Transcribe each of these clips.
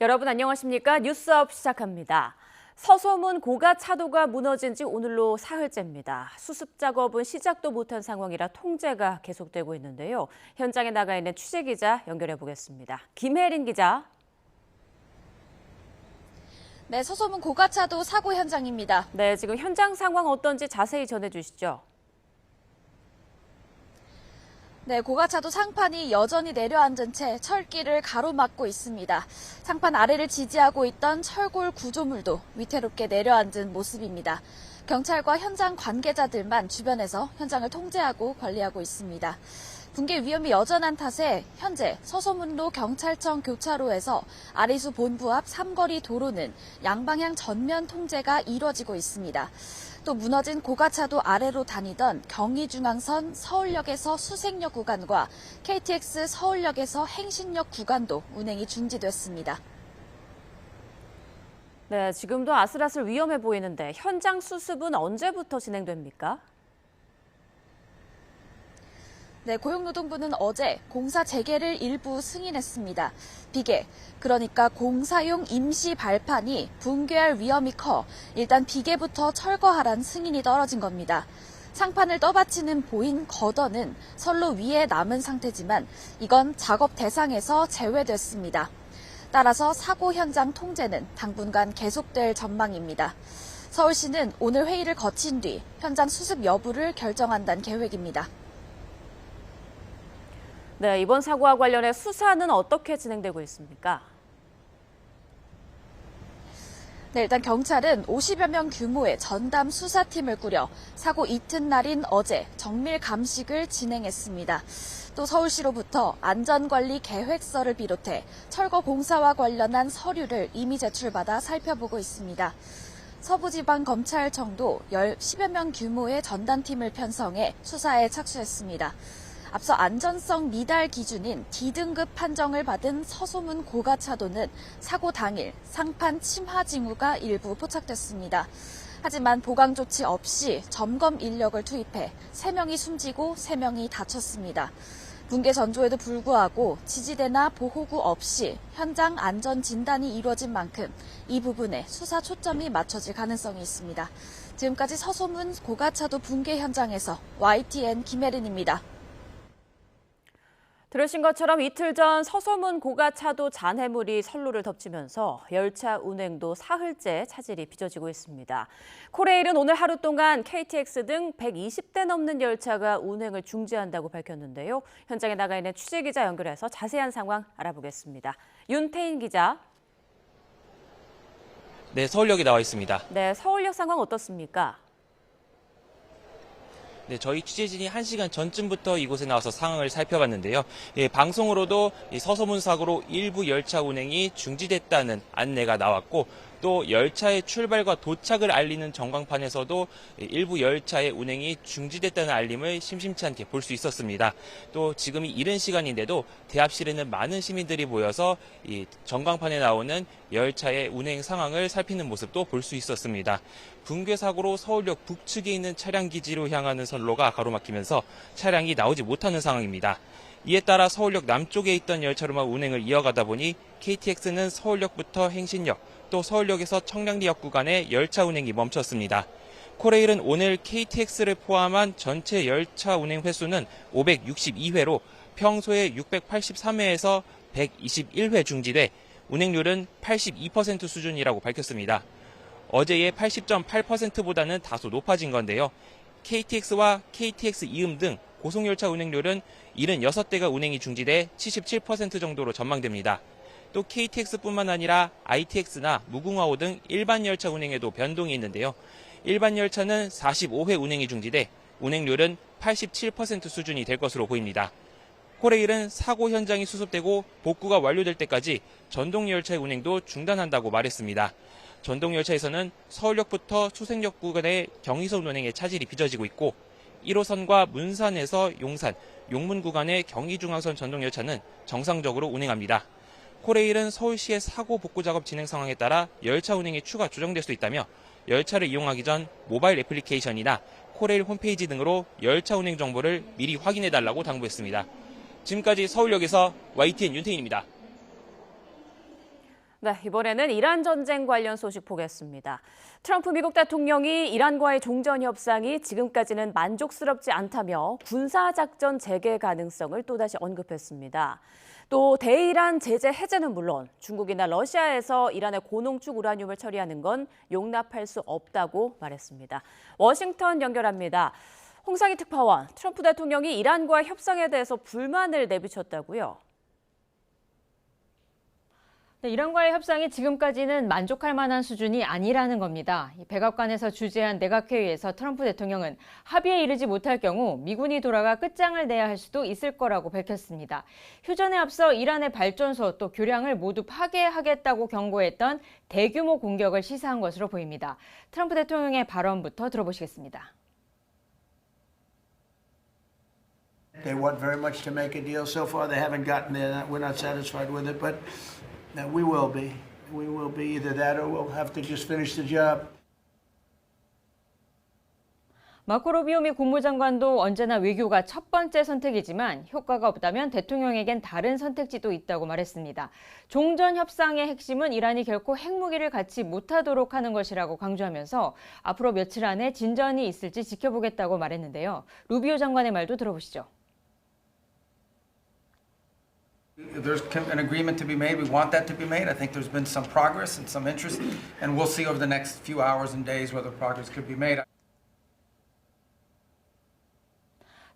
여러분 안녕하십니까? 뉴스업 시작합니다. 서소문 고가 차도가 무너진 지 오늘로 사흘째입니다. 수습 작업은 시작도 못한 상황이라 통제가 계속되고 있는데요. 현장에 나가 있는 취재기자 연결해 보겠습니다. 김혜린 기자. 네, 서소문 고가차도 사고 현장입니다. 네, 지금 현장 상황 어떤지 자세히 전해주시죠. 네, 고가차도 상판이 여전히 내려앉은 채 철길을 가로막고 있습니다. 상판 아래를 지지하고 있던 철골 구조물도 위태롭게 내려앉은 모습입니다. 경찰과 현장 관계자들만 주변에서 현장을 통제하고 관리하고 있습니다. 붕괴 위험이 여전한 탓에 현재 서소문로 경찰청 교차로에서 아리수 본부 앞 삼거리 도로는 양방향 전면 통제가 이뤄지고 있습니다. 또 무너진 고가차도 아래로 다니던 경의중앙선 서울역에서 수색역 구간과 KTX 서울역에서 행신역 구간도 운행이 중지됐습니다. 네, 지금도 아슬아슬 위험해 보이는데 현장 수습은 언제부터 진행됩니까? 네, 고용노동부는 어제 공사 재개를 일부 승인했습니다. 비계, 그러니까 공사용 임시 발판이 붕괴할 위험이 커 일단 비계부터 철거하란 승인이 떨어진 겁니다. 상판을 떠받치는 보인 거더는 선로 위에 남은 상태지만 이건 작업 대상에서 제외됐습니다. 따라서 사고 현장 통제는 당분간 계속될 전망입니다. 서울시는 오늘 회의를 거친 뒤 현장 수습 여부를 결정한다는 계획입니다. 네, 이번 사고와 관련해 수사는 어떻게 진행되고 있습니까? 네, 일단 경찰은 50여 명 규모의 전담 수사팀을 꾸려 사고 이튿날인 어제 정밀 감식을 진행했습니다. 또 서울시로부터 안전관리 계획서를 비롯해 철거 공사와 관련한 서류를 이미 제출받아 살펴보고 있습니다. 서부지방검찰청도 10여 명 규모의 전담팀을 편성해 수사에 착수했습니다. 앞서 안전성 미달 기준인 D등급 판정을 받은 서소문 고가차도는 사고 당일 상판 침하 징후가 일부 포착됐습니다. 하지만 보강 조치 없이 점검 인력을 투입해 3명이 숨지고 3명이 다쳤습니다. 붕괴 전조에도 불구하고 지지대나 보호구 없이 현장 안전 진단이 이루어진 만큼 이 부분에 수사 초점이 맞춰질 가능성이 있습니다. 지금까지 서소문 고가차도 붕괴 현장에서 YTN 김혜린입니다. 들으신 것처럼 이틀 전 서소문 고가차도 잔해물이 선로를 덮치면서 열차 운행도 사흘째 차질이 빚어지고 있습니다. 코레일은 오늘 하루 동안 KTX 등 120대 넘는 열차가 운행을 중지한다고 밝혔는데요. 현장에 나가 있는 취재기자 연결해서 자세한 상황 알아보겠습니다. 윤태인 기자. 네, 서울역에 나와 있습니다. 네, 서울역 상황 어떻습니까? 네, 저희 취재진이 1시간 전쯤부터 이곳에 나와서 상황을 살펴봤는데요. 방송으로도 서소문 사고로 일부 열차 운행이 중지됐다는 안내가 나왔고 또 열차의 출발과 도착을 알리는 전광판에서도 일부 열차의 운행이 중지됐다는 알림을 심심치 않게 볼 수 있었습니다. 또 지금이 이른 시간인데도 대합실에는 많은 시민들이 모여서 이 전광판에 나오는 열차의 운행 상황을 살피는 모습도 볼 수 있었습니다. 붕괴 사고로 서울역 북측에 있는 차량 기지로 향하는 선로가 가로막히면서 차량이 나오지 못하는 상황입니다. 이에 따라 서울역 남쪽에 있던 열차로만 운행을 이어가다 보니 KTX는 서울역부터 행신역, 또 서울역에서 청량리역 구간에 열차 운행이 멈췄습니다. 코레일은 오늘 KTX를 포함한 전체 열차 운행 횟수는 562회로 평소에 683회에서 121회 중지돼 운행률은 82% 수준이라고 밝혔습니다. 어제의 80.8%보다는 다소 높아진 건데요. KTX와 KTX 이음 등 고속열차 운행률은 76대가 운행이 중지돼 77% 정도로 전망됩니다. 또 KTX뿐만 아니라 ITX나 무궁화호 등 일반 열차 운행에도 변동이 있는데요. 일반 열차는 45회 운행이 중지돼 운행률은 87% 수준이 될 것으로 보입니다. 코레일은 사고 현장이 수습되고 복구가 완료될 때까지 전동열차의 운행도 중단한다고 말했습니다. 전동열차에서는 서울역부터 수색역 구간의 경의선 운행에 차질이 빚어지고 있고 1호선과 문산에서 용산, 용문 구간의 경의중앙선 전동열차는 정상적으로 운행합니다. 코레일은 서울시의 사고 복구 작업 진행 상황에 따라 열차 운행이 추가 조정될 수 있다며 열차를 이용하기 전 모바일 애플리케이션이나 코레일 홈페이지 등으로 열차 운행 정보를 미리 확인해달라고 당부했습니다. 지금까지 서울역에서 YTN 윤태인입니다. 네, 이번에는 이란 전쟁 관련 소식 보겠습니다. 트럼프 미국 대통령이 이란과의 종전 협상이 지금까지는 만족스럽지 않다며 군사작전 재개 가능성을 또다시 언급했습니다. 또 대이란 제재 해제는 물론 중국이나 러시아에서 이란의 고농축 우라늄을 처리하는 건 용납할 수 없다고 말했습니다. 워싱턴 연결합니다. 홍상희 특파원, 트럼프 대통령이 이란과 협상에 대해서 불만을 내비쳤다고요? 네, 이란과의 협상이 지금까지는 만족할 만한 수준이 아니라는 겁니다. 백악관에서 주재한 내각회의에서 트럼프 대통령은 합의에 이르지 못할 경우 미군이 돌아가 끝장을 내야 할 수도 있을 거라고 밝혔습니다. 휴전에 앞서 이란의 발전소 또 교량을 모두 파괴하겠다고 경고했던 대규모 공격을 시사한 것으로 보입니다. 트럼프 대통령의 발언부터 들어보시겠습니다. They want very much to make a deal. So far, they haven't gotten there. We're not satisfied with it, but we will be. We will be either that or we'll have to just finish the job. 마코 루비오 미 국무장관도 언제나 외교가 첫 번째 선택이지만 효과가 없다면 대통령에겐 다른 선택지도 있다고 말했습니다. 종전 협상의 핵심은 이란이 결코 핵무기를 갖지 못하도록 하는 것이라고 강조하면서 앞으로 며칠 안에 진전이 있을지 지켜보겠다고 말했는데요. 루비오 장관의 말도 들어보시죠. There's an agreement to be made. We want that to be made. I think there's been some progress and some interest, and we'll see over the next few hours and days whether progress could be made.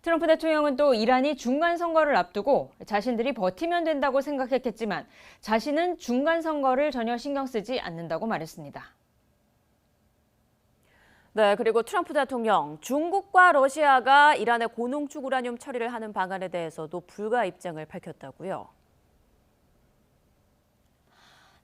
트럼프 대통령은 또 이란이 중간 선거를 앞두고 자신들이 버티면 된다고 생각했겠지만 자신은 중간 선거를 전혀 신경 쓰지 않는다고 말했습니다. 네, 그리고 트럼프 대통령, 중국과 러시아가 이란의 고농축 우라늄 처리를 하는 방안에 대해서도 불가 입장을 밝혔다고요.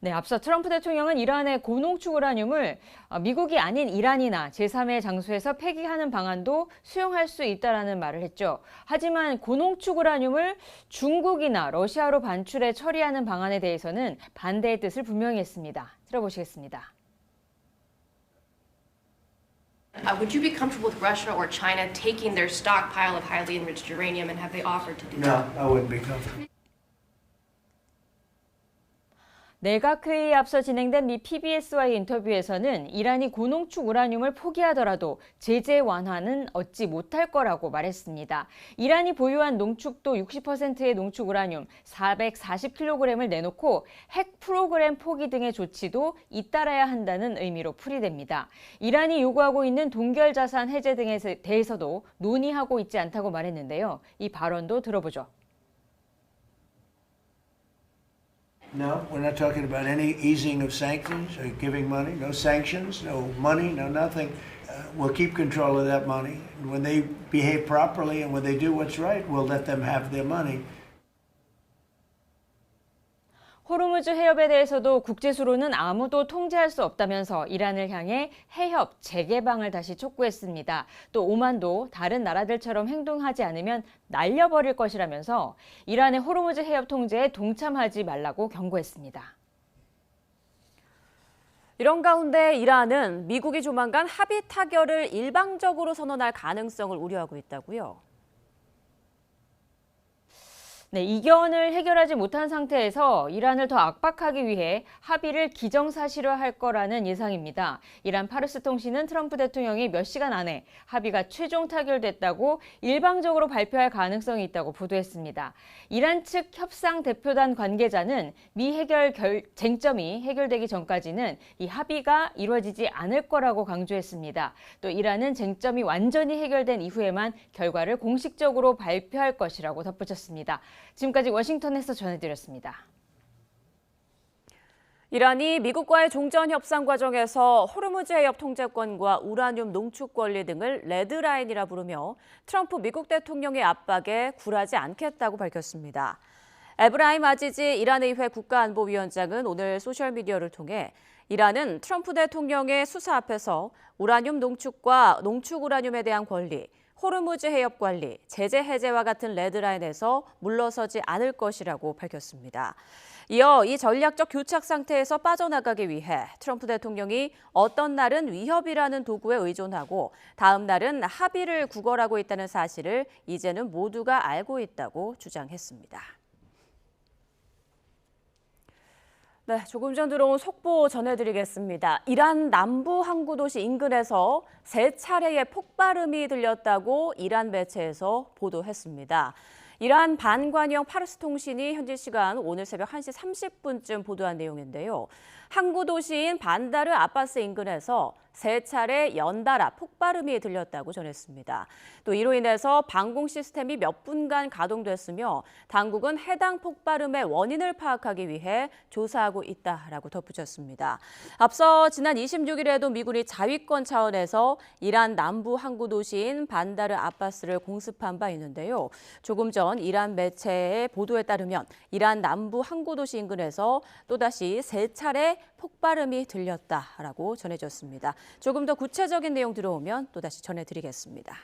네, 앞서 트럼프 대통령은 이란의 고농축 우라늄을 미국이 아닌 이란이나 제3의 장소에서 폐기하는 방안도 수용할 수 있다라는 말을 했죠. 하지만 고농축 우라늄을 중국이나 러시아로 반출해 처리하는 방안에 대해서는 반대의 뜻을 분명히 했습니다. 들어보시겠습니다. Would you be comfortable with Russia or China taking their stockpile of highly enriched uranium, and have they offered to do that? No, I wouldn't be comfortable. 내각회의에 앞서 진행된 미 PBS와의 인터뷰에서는 이란이 고농축 우라늄을 포기하더라도 제재 완화는 얻지 못할 거라고 말했습니다. 이란이 보유한 농축도 60%의 농축 우라늄 440kg을 내놓고 핵 프로그램 포기 등의 조치도 잇따라야 한다는 의미로 풀이됩니다. 이란이 요구하고 있는 동결 자산 해제 등에 대해서도 논의하고 있지 않다고 말했는데요. 이 발언도 들어보죠. No, we're not talking about any easing of sanctions or giving money. No sanctions, no money, no nothing. We'll keep control of that money. And when they behave properly and when they do what's right, we'll let them have their money. 호르무즈 해협에 대해서도 국제수로는 아무도 통제할 수 없다면서 이란을 향해 해협 재개방을 다시 촉구했습니다. 또 오만도 다른 나라들처럼 행동하지 않으면 날려버릴 것이라면서 이란의 호르무즈 해협 통제에 동참하지 말라고 경고했습니다. 이런 가운데 이란은 미국이 조만간 합의 타결을 일방적으로 선언할 가능성을 우려하고 있다고요. 네, 이견을 해결하지 못한 상태에서 이란을 더 압박하기 위해 합의를 기정사실화할 거라는 예상입니다. 이란 파르스 통신은 트럼프 대통령이 몇 시간 안에 합의가 최종 타결됐다고 일방적으로 발표할 가능성이 있다고 보도했습니다. 이란 측 협상 대표단 관계자는 미 해결 쟁점이 해결되기 전까지는 이 합의가 이루어지지 않을 거라고 강조했습니다. 또 이란은 쟁점이 완전히 해결된 이후에만 결과를 공식적으로 발표할 것이라고 덧붙였습니다. 지금까지 워싱턴에서 전해드렸습니다. 이란이 미국과의 종전 협상 과정에서 호르무즈 해협 통제권과 우라늄 농축 권리 등을 레드라인이라 부르며 트럼프 미국 대통령의 압박에 굴하지 않겠다고 밝혔습니다. 에브라임 아지지 이란 의회 국가안보위원장은 오늘 소셜미디어를 통해 이란은 트럼프 대통령의 수사 앞에서 우라늄 농축과 농축 우라늄에 대한 권리, 호르무즈 해협 관리, 제재 해제와 같은 레드라인에서 물러서지 않을 것이라고 밝혔습니다. 이어 이 전략적 교착 상태에서 빠져나가기 위해 트럼프 대통령이 어떤 날은 위협이라는 도구에 의존하고 다음 날은 합의를 구걸하고 있다는 사실을 이제는 모두가 알고 있다고 주장했습니다. 네, 조금 전 들어온 속보 전해드리겠습니다. 이란 남부 항구 도시 인근에서 3차례의 폭발음이 들렸다고 이란 매체에서 보도했습니다. 이란 반관영 파르스 통신이 현지 시간 오늘 새벽 1시 30분쯤 보도한 내용인데요. 항구 도시인 반다르 아바스 인근에서 3차례 연달아 폭발음이 들렸다고 전했습니다. 또 이로 인해서 방공 시스템이 몇 분간 가동됐으며 당국은 해당 폭발음의 원인을 파악하기 위해 조사하고 있다라고 덧붙였습니다. 앞서 지난 26일에도 미군이 자위권 차원에서 이란 남부 항구 도시인 반다르 아바스를 공습한 바 있는데요. 조금 전 이란 매체의 보도에 따르면 이란 남부 항구 도시 인근에서 또다시 3차례 폭발음이 들렸다라고 전해졌습니다. 조금 더 구체적인 내용 들어오면 또다시 전해드리겠습니다.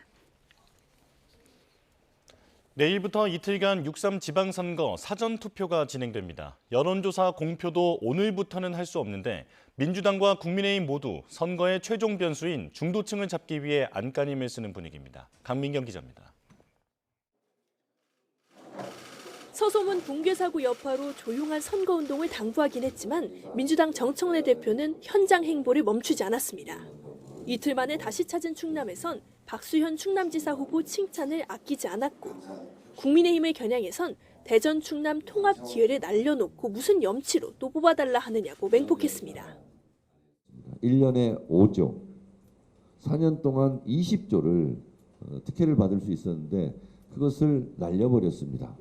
내일부터 이틀간 6.3 지방선거 사전투표가 진행됩니다. 여론조사 공표도 오늘부터는 할 수 없는데 민주당과 국민의힘 모두 선거의 최종 변수인 중도층을 잡기 위해 안간힘을 쓰는 분위기입니다. 강민경 기자입니다. 서소문 붕괴 사고 여파로 조용한 선거운동을 당부하긴 했지만 민주당 정청래 대표는 현장 행보를 멈추지 않았습니다. 이틀 만에 다시 찾은 충남에선 박수현 충남지사 후보 칭찬을 아끼지 않았고 국민의힘을 겨냥해선 대전 충남 통합 기회를 날려놓고 무슨 염치로 또 뽑아달라 하느냐고 맹폭했습니다. 1년에 5조, 4년 동안 20조를 특혜를 받을 수 있었는데 그것을 날려버렸습니다.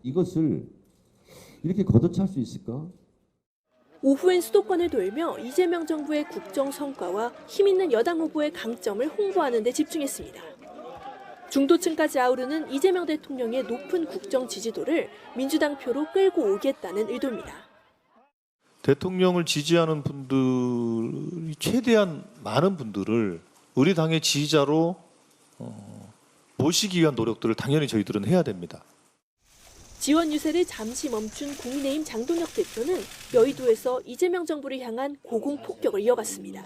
이것을 이렇게 걷어찰 수 있을까? 오후엔 수도권을 돌며 이재명 정부의 국정 성과와 힘있는 여당 후보의 강점을 홍보하는 데 집중했습니다. 중도층까지 아우르는 이재명 대통령의 높은 국정 지지도를 민주당 표로 끌고 오겠다는 의도입니다. 대통령을 지지하는 분들이 최대한 많은 분들을 우리 당의 지지자로 모시기 위한 노력들을 당연히 저희들은 해야 됩니다. 지원 유세를 잠시 멈춘 국민의힘 장동혁 대표는 여의도에서 이재명 정부를 향한 고공폭격을 이어갔습니다.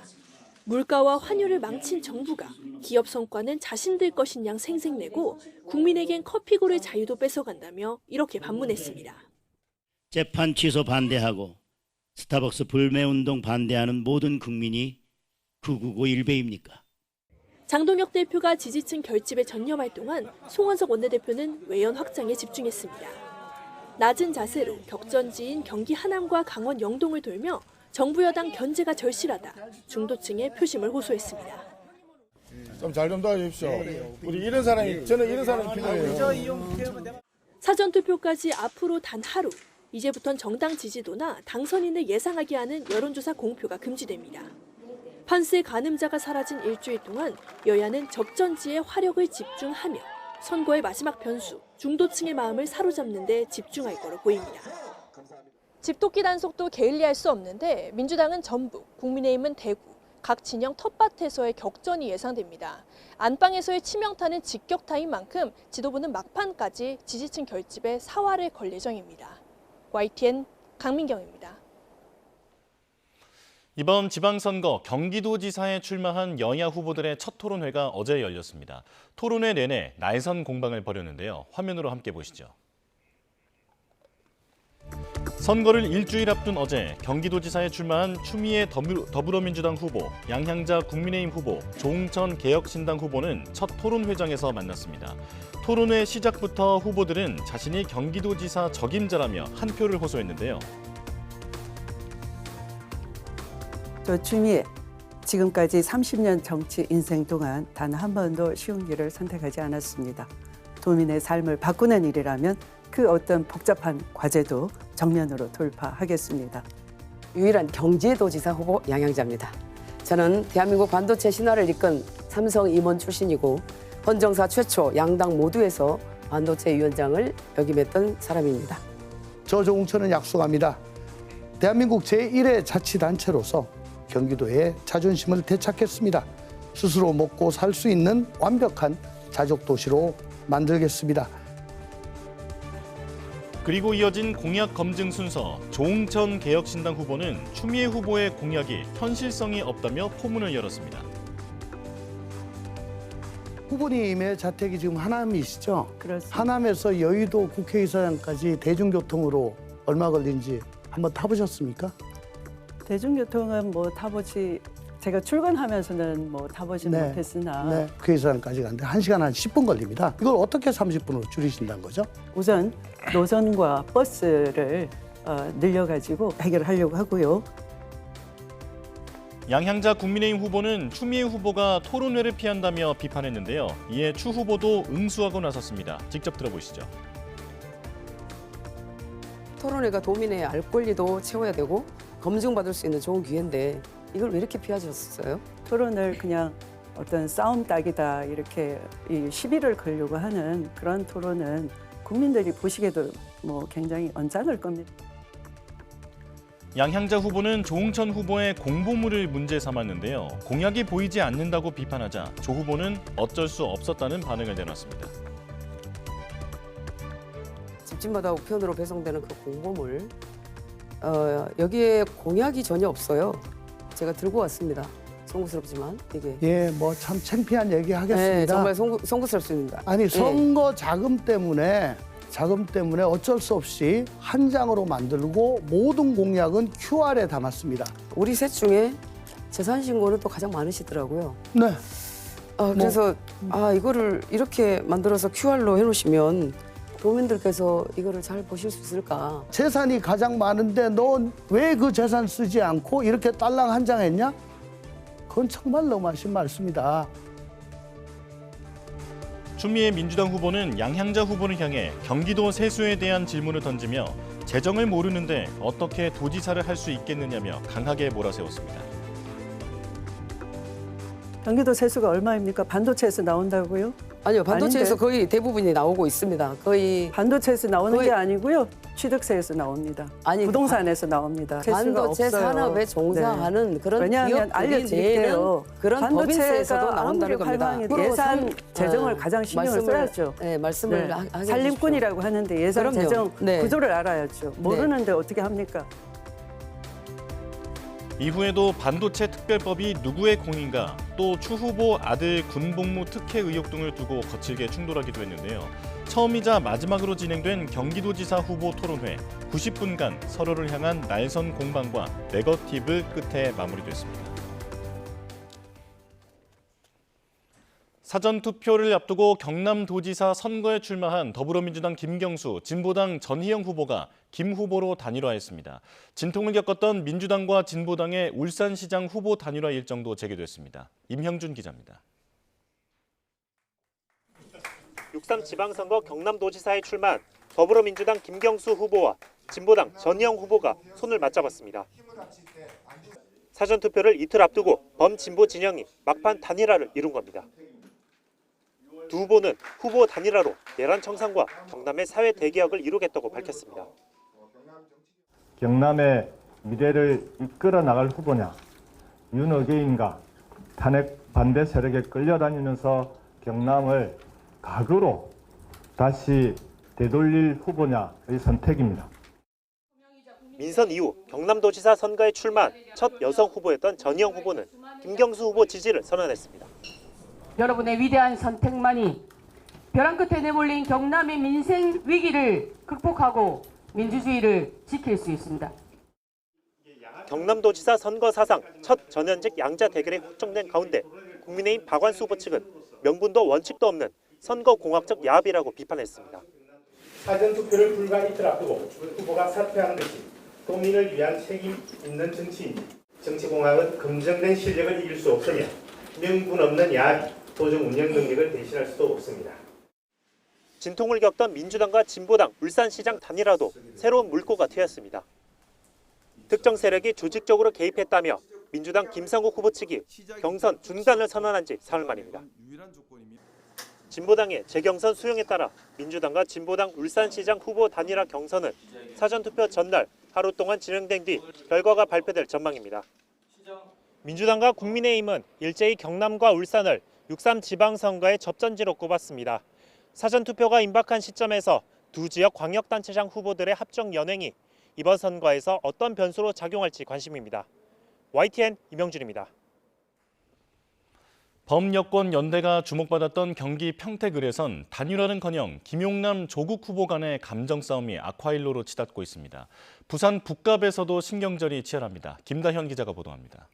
물가와 환율을 망친 정부가 기업 성과는 자신들 것인 양 생색내고 국민에겐 커피고를 자유도 뺏어간다며 이렇게 반문했습니다. 재판 취소 반대하고 스타벅스 불매운동 반대하는 모든 국민이 999 일베입니까? 장동혁 대표가 지지층 결집에 전념할 동안 송원석 원내대표는 외연 확장에 집중했습니다. 낮은 자세로 격전지인 경기 하남과 강원 영동을 돌며 정부 여당 견제가 절실하다 중도층의 표심을 호소했습니다. 좀 잘 좀 도와주십시오. 우리 이런 사람이 저는 이런 사람이 필요해요. 사전투표까지 앞으로 단 하루. 이제부턴 정당 지지도나 당선인을 예상하게 하는 여론조사 공표가 금지됩니다. 판세 가늠자가 사라진 일주일 동안 여야는 적전지에 화력을 집중하며 선거의 마지막 변수, 중도층의 마음을 사로잡는 데 집중할 거로 보입니다. 집도끼 단속도 게을리할 수 없는데 민주당은 전북, 국민의힘은 대구, 각 진영 텃밭에서의 격전이 예상됩니다. 안방에서의 치명타는 직격타인 만큼 지도부는 막판까지 지지층 결집에 사활을 걸 예정입니다. YTN 강민경입니다. 이번 지방선거 경기도지사에 출마한 여야 후보들의 첫 토론회가 어제 열렸습니다. 토론회 내내 날선 공방을 벌였는데요. 화면으로 함께 보시죠. 선거를 일주일 앞둔 어제 경기도지사에 출마한 추미애 더불어민주당 후보, 양향자 국민의힘 후보, 조응천 개혁신당 후보는 첫 토론회장에서 만났습니다. 토론회 시작부터 후보들은 자신이 경기도지사 적임자라며 한 표를 호소했는데요. 저 추미애, 지금까지 30년 정치 인생 동안 단 한 번도 쉬운 길을 선택하지 않았습니다. 도민의 삶을 바꾸는 일이라면 그 어떤 복잡한 과제도 정면으로 돌파하겠습니다. 유일한 경기도지사 후보 양향자입니다. 저는 대한민국 반도체 신화를 이끈 삼성 임원 출신이고 헌정사 최초 양당 모두에서 반도체 위원장을 역임했던 사람입니다. 저 조응천은 약속합니다. 대한민국 제1의 자치단체로서 경기도의 자존심을 되찾겠습니다. 스스로 먹고 살 수 있는 완벽한 자족도시로 만들겠습니다. 그리고 이어진 공약 검증 순서, 조응천 개혁신당 후보는 추미애 후보의 공약이 현실성이 없다며 포문을 열었습니다. 후보님의 자택이 지금 하남이시죠? 그렇습니다. 하남에서 여의도 국회의사장까지 대중교통으로 얼마 걸린지 한번 타보셨습니까? 대중교통은 뭐 타보지 제가 출근하면서는 뭐 타보지는 못했으나 네, 국회의사당까지 가는데 1시간 한 10분 걸립니다. 이걸 어떻게 30분으로 줄이신다는 거죠? 우선 노선과 버스를 늘려가지고 해결하려고 하고요. 양향자 국민의힘 후보는 추미애 후보가 토론회를 피한다며 비판했는데요. 이에 추 후보도 응수하고 나섰습니다. 직접 들어보시죠. 토론회가 도민의 알 권리도 채워야 되고 검증받을 수 있는 좋은 기회인데 이걸 왜 이렇게 피하셨어요? 토론을 그냥 어떤 싸움 따기다 이렇게 이 시비를 걸려고 하는 그런 토론은 국민들이 보시기에도 뭐 굉장히 언짢을 겁니다. 양향자 후보는 조응천 후보의 공보물을 문제 삼았는데요. 공약이 보이지 않는다고 비판하자 조 후보는 어쩔 수 없었다는 반응을 내놨습니다. 집집마다 우편으로 배송되는 그 공보물 여기에 공약이 전혀 없어요. 제가 들고 왔습니다. 송구스럽지만 이게 예, 뭐 참 창피한 얘기 하겠습니다. 네, 정말 송구스럽습니다. 아니 선거 자금 때문에 어쩔 수 없이 한 장으로 만들고 모든 공약은 QR에 담았습니다. 우리 셋 중에 재산 신고는 또 가장 많으시더라고요. 네. 그래서 이거를 이렇게 만들어서 QR로 해놓으시면 도민들께서 이거를 잘 보실 수 있을까? 재산이 가장 많은데 넌 왜 그 재산 쓰지 않고 이렇게 딸랑 한 장 했냐? 그건 정말 너무하신 말씀이다. 추미애 민주당 후보는 양향자 후보를 향해 경기도 세수에 대한 질문을 던지며 재정을 모르는데 어떻게 도지사를 할 수 있겠느냐며 강하게 몰아세웠습니다. 경기도 세수가 얼마입니까? 반도체에서 나온다고요? 아니요, 반도체에서 아닌데. 거의 대부분이 나오고 있습니다. 거의 반도체에서 나오는 게 아니고요. 취득세에서 나옵니다. 아니, 부동산에서 나옵니다. 반도체 산업에 종사하는 그런 왜냐하면 알려드릴게요. 그런 법인세에서도 나온다는 겁니다. 예산 재정을 가장 신경을 써야죠. 네, 말씀을 하게 살림꾼이라고 하는데 예산 그럼요. 재정 네. 구조를 알아야죠. 모르는데 어떻게 합니까? 이후에도 반도체 특별법이 누구의 공인가, 또 추 후보 아들 군복무 특혜 의혹 등을 두고 거칠게 충돌하기도 했는데요. 처음이자 마지막으로 진행된 경기도지사 후보 토론회 90분간 서로를 향한 날선 공방과 네거티브 끝에 마무리됐습니다. 사전투표를 앞두고 경남도지사 선거에 출마한 더불어민주당 김경수, 진보당 전희영 후보가 김 후보로 단일화했습니다. 진통을 겪었던 민주당과 진보당의 울산시장 후보 단일화 일정도 재개됐습니다. 임형준 기자입니다. 6.3 지방선거 경남도지사에 출마한 더불어민주당 김경수 후보와 진보당 전희영 후보가 손을 맞잡았습니다. 사전투표를 이틀 앞두고 범진보 진영이 막판 단일화를 이룬 겁니다. 두 후보는 후보 단일화로 내란 청산과 경남의 사회 대개혁을 이루겠다고 밝혔습니다. 경남의 미래를 이끌어 나갈 후보냐, 윤어게인가 탄핵 반대 세력에 끌려다니면서 경남을 각으로 다시 되돌릴 후보냐의 선택입니다. 민선 이후 경남도지사 선거에 출마한 첫 여성 후보였던 전희영 후보는 김경수 후보 지지를 선언했습니다. 여러분의 위대한 선택만이 벼랑 끝에 내몰린 경남의 민생 위기를 극복하고 민주주의를 지킬 수 있습니다. 경남도지사 선거 사상 첫 전현직 양자 대결이 확정된 가운데 국민의힘 박완수 후보 측은 명분도 원칙도 없는 선거공학적 야합이라고 비판했습니다. 사전투표를 불과 이틀 앞두고 후보가 사퇴하는 것이 도민을 위한 책임 있는 정치인지, 정치공학은 검증된 실력을 이길 수 없으며 명분 없는 야합이 도정 운영 능력을 대신할 수도 없습니다. 진통을 겪던 민주당과 진보당 울산시장 단일화도 새로운 물꼬가 트였습니다. 특정 세력이 조직적으로 개입했다며 민주당 김상국 후보 측이 경선 중단을 선언한 지 사흘 만입니다. 진보당의 재경선 수용에 따라 민주당과 진보당 울산시장 후보 단일화 경선은 사전투표 전날 하루 동안 진행된 뒤 결과가 발표될 전망입니다. 민주당과 국민의힘은 일제히 경남과 울산을 6.3 지방선거의 접전지로 꼽았습니다. 사전투표가 임박한 시점에서 두 지역 광역단체장 후보들의 합정 연행이 이번 선거에서 어떤 변수로 작용할지 관심입니다. YTN 임영준입니다. 범여권 연대가 주목받았던 경기 평택을에선 단일화는커녕 김용남 조국 후보 간의 감정 싸움이 악화일로로 치닫고 있습니다. 부산 북갑에서도 신경전이 치열합니다. 김다현 기자가 보도합니다.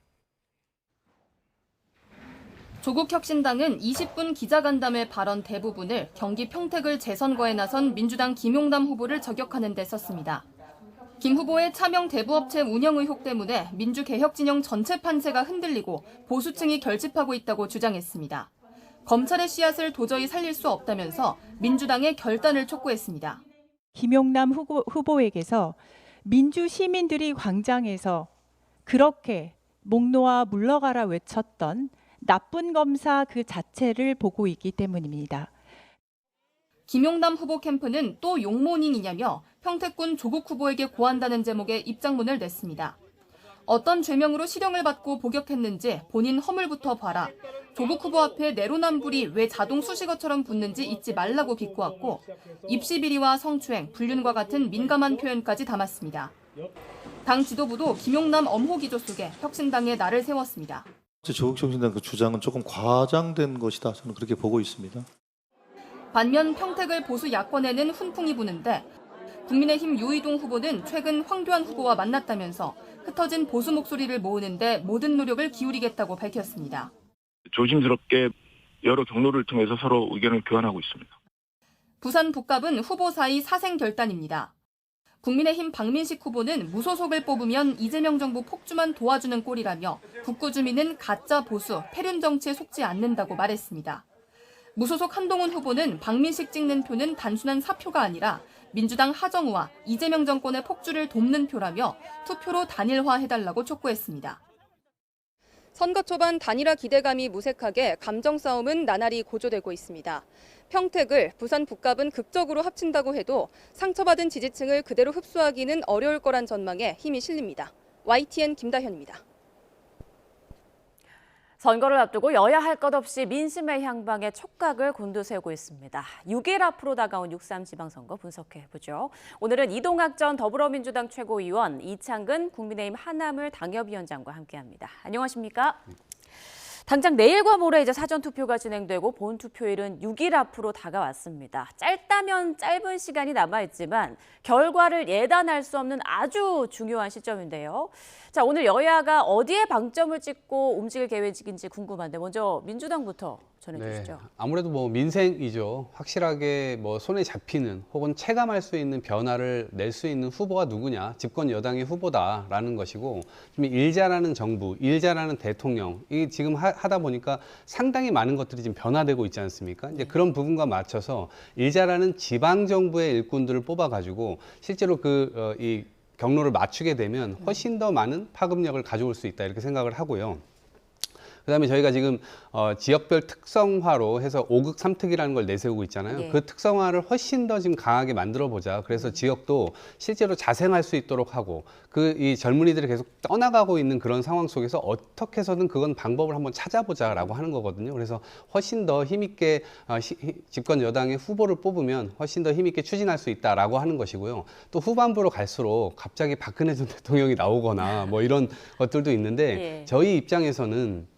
조국혁신당은 20분 기자간담회 발언 대부분을 경기 평택을 재선거에 나선 민주당 김용남 후보를 저격하는 데 썼습니다. 김 후보의 차명 대부업체 운영 의혹 때문에 민주개혁 진영 전체 판세가 흔들리고 보수층이 결집하고 있다고 주장했습니다. 검찰의 씨앗을 도저히 살릴 수 없다면서 민주당의 결단을 촉구했습니다. 김용남 후보에게서 민주 시민들이 광장에서 그렇게 목 놓아 물러가라 외쳤던 나쁜 검사 그 자체를 보고 있기 때문입니다. 김용남 후보 캠프는 또 용모닝이냐며 평택군 조국 후보에게 고한다는 제목의 입장문을 냈습니다. 어떤 죄명으로 실형을 받고 복역했는지 본인 허물부터 봐라. 조국 후보 앞에 내로남불이 왜 자동 수식어처럼 붙는지 잊지 말라고 비꼬았고 입시 비리와 성추행, 불륜과 같은 민감한 표현까지 담았습니다. 당 지도부도 김용남 엄호 기조 속에 혁신당의 날을 세웠습니다. 조국혁신당 그 주장은 조금 과장된 것이다. 저는 그렇게 보고 있습니다. 반면 평택을 보수 야권에는 훈풍이 부는데 국민의힘 유이동 후보는 최근 황교안 후보와 만났다면서 흩어진 보수 목소리를 모으는데 모든 노력을 기울이겠다고 밝혔습니다. 조심스럽게 여러 경로를 통해서 서로 의견을 교환하고 있습니다. 부산 북갑은 후보 사이 사생 결단입니다. 국민의힘 박민식 후보는 무소속을 뽑으면 이재명 정부 폭주만 도와주는 꼴이라며 북구 주민은 가짜 보수, 패륜 정치에 속지 않는다고 말했습니다. 무소속 한동훈 후보는 박민식 찍는 표는 단순한 사표가 아니라 민주당 하정우와 이재명 정권의 폭주를 돕는 표라며 투표로 단일화해달라고 촉구했습니다. 선거 초반 단일화 기대감이 무색하게 감정 싸움은 나날이 고조되고 있습니다. 평택을, 부산 북갑은 극적으로 합친다고 해도 상처받은 지지층을 그대로 흡수하기는 어려울 거란 전망에 힘이 실립니다. YTN 김다현입니다. 선거를 앞두고 여야 할 것 없이 민심의 향방에 촉각을 곤두세우고 있습니다. 6일 앞으로 다가온 6.3 지방선거 분석해보죠. 오늘은 이동학 전 더불어민주당 최고위원, 이창근 국민의힘 하남을 당협위원장과 함께합니다. 안녕하십니까? 당장 내일과 모레 이제 사전투표가 진행되고 본투표일은 6일 앞으로 다가왔습니다. 짧다면 짧은 시간이 남아있지만 결과를 예단할 수 없는 아주 중요한 시점인데요. 자, 오늘 여야가 어디에 방점을 찍고 움직일 계획인지 궁금한데 먼저 민주당부터 전해주시죠. 네, 아무래도 민생이죠. 확실하게 손에 잡히는 혹은 체감할 수 있는 변화를 낼 수 있는 후보가 누구냐, 집권 여당의 후보다라는 것이고, 지금 일 잘하는 정부, 일 잘하는 대통령, 이게 지금 하다 보니까 상당히 많은 것들이 지금 변화되고 있지 않습니까? 이제 그런 부분과 맞춰서 일 잘하는 지방 정부의 일꾼들을 뽑아가지고 실제로 이 경로를 맞추게 되면 훨씬 더 많은 파급력을 가져올 수 있다 이렇게 생각을 하고요. 그다음에 저희가 지금 지역별 특성화로 해서 5극 3특이라는 걸 내세우고 있잖아요. 예. 그 특성화를 훨씬 더 지금 강하게 만들어 보자. 그래서 지역도 실제로 자생할 수 있도록 하고 이 젊은이들이 계속 떠나가고 있는 그런 상황 속에서 어떻게 해서든 그건 방법을 한번 찾아보자라고 하는 거거든요. 그래서 훨씬 더 힘있게 집권 여당의 후보를 뽑으면 훨씬 더 힘있게 추진할 수 있다라고 하는 것이고요. 또 후반부로 갈수록 갑자기 박근혜 전 대통령이 나오거나 이런 것들도 있는데 예. 저희 입장에서는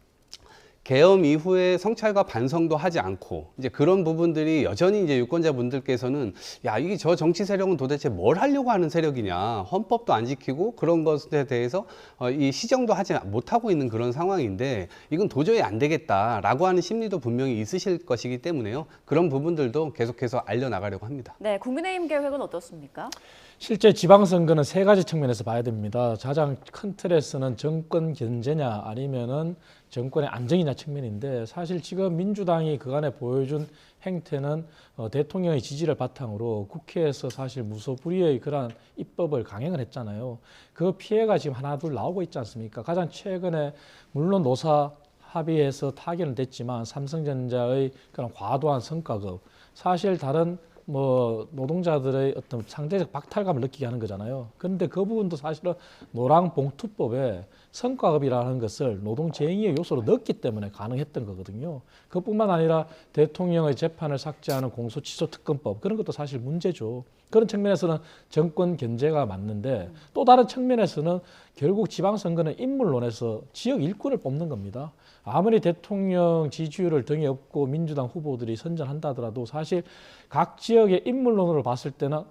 계엄 이후에 성찰과 반성도 하지 않고 이제 그런 부분들이 여전히 이제 유권자분들께서는 이게 저 정치 세력은 도대체 뭘 하려고 하는 세력이냐, 헌법도 안 지키고 그런 것에 대해서 이 시정도 하지 못하고 있는 그런 상황인데 이건 도저히 안 되겠다라고 하는 심리도 분명히 있으실 것이기 때문에요. 그런 부분들도 계속해서 알려나가려고 합니다. 네, 국민의힘 계획은 어떻습니까? 실제 지방선거는 세 가지 측면에서 봐야 됩니다. 가장 큰 틀에서는 정권 견제냐 아니면은 정권의 안정이냐 측면인데, 사실 지금 민주당이 그간에 보여준 행태는 대통령의 지지를 바탕으로 국회에서 사실 무소불위의 그런 입법을 강행을 했잖아요. 그 피해가 지금 하나둘 나오고 있지 않습니까? 가장 최근에 물론 노사 합의해서 타결은 됐지만 삼성전자의 그런 과도한 성과급, 사실 다른 노동자들의 어떤 상대적 박탈감을 느끼게 하는 거잖아요. 그런데 그 부분도 사실은 노랑봉투법에 성과급이라는 것을 노동쟁의의 요소로 넣었기 때문에 가능했던 거거든요. 그뿐만 아니라 대통령의 재판을 삭제하는 공소취소특검법, 그런 것도 사실 문제죠. 그런 측면에서는 정권 견제가 맞는데, 또 다른 측면에서는 결국 지방선거는 인물론에서 지역 일꾼을 뽑는 겁니다. 아무리 대통령 지지율을 등에 업고 민주당 후보들이 선전한다 하더라도 사실 각 지역의 인물론으로 봤을 때는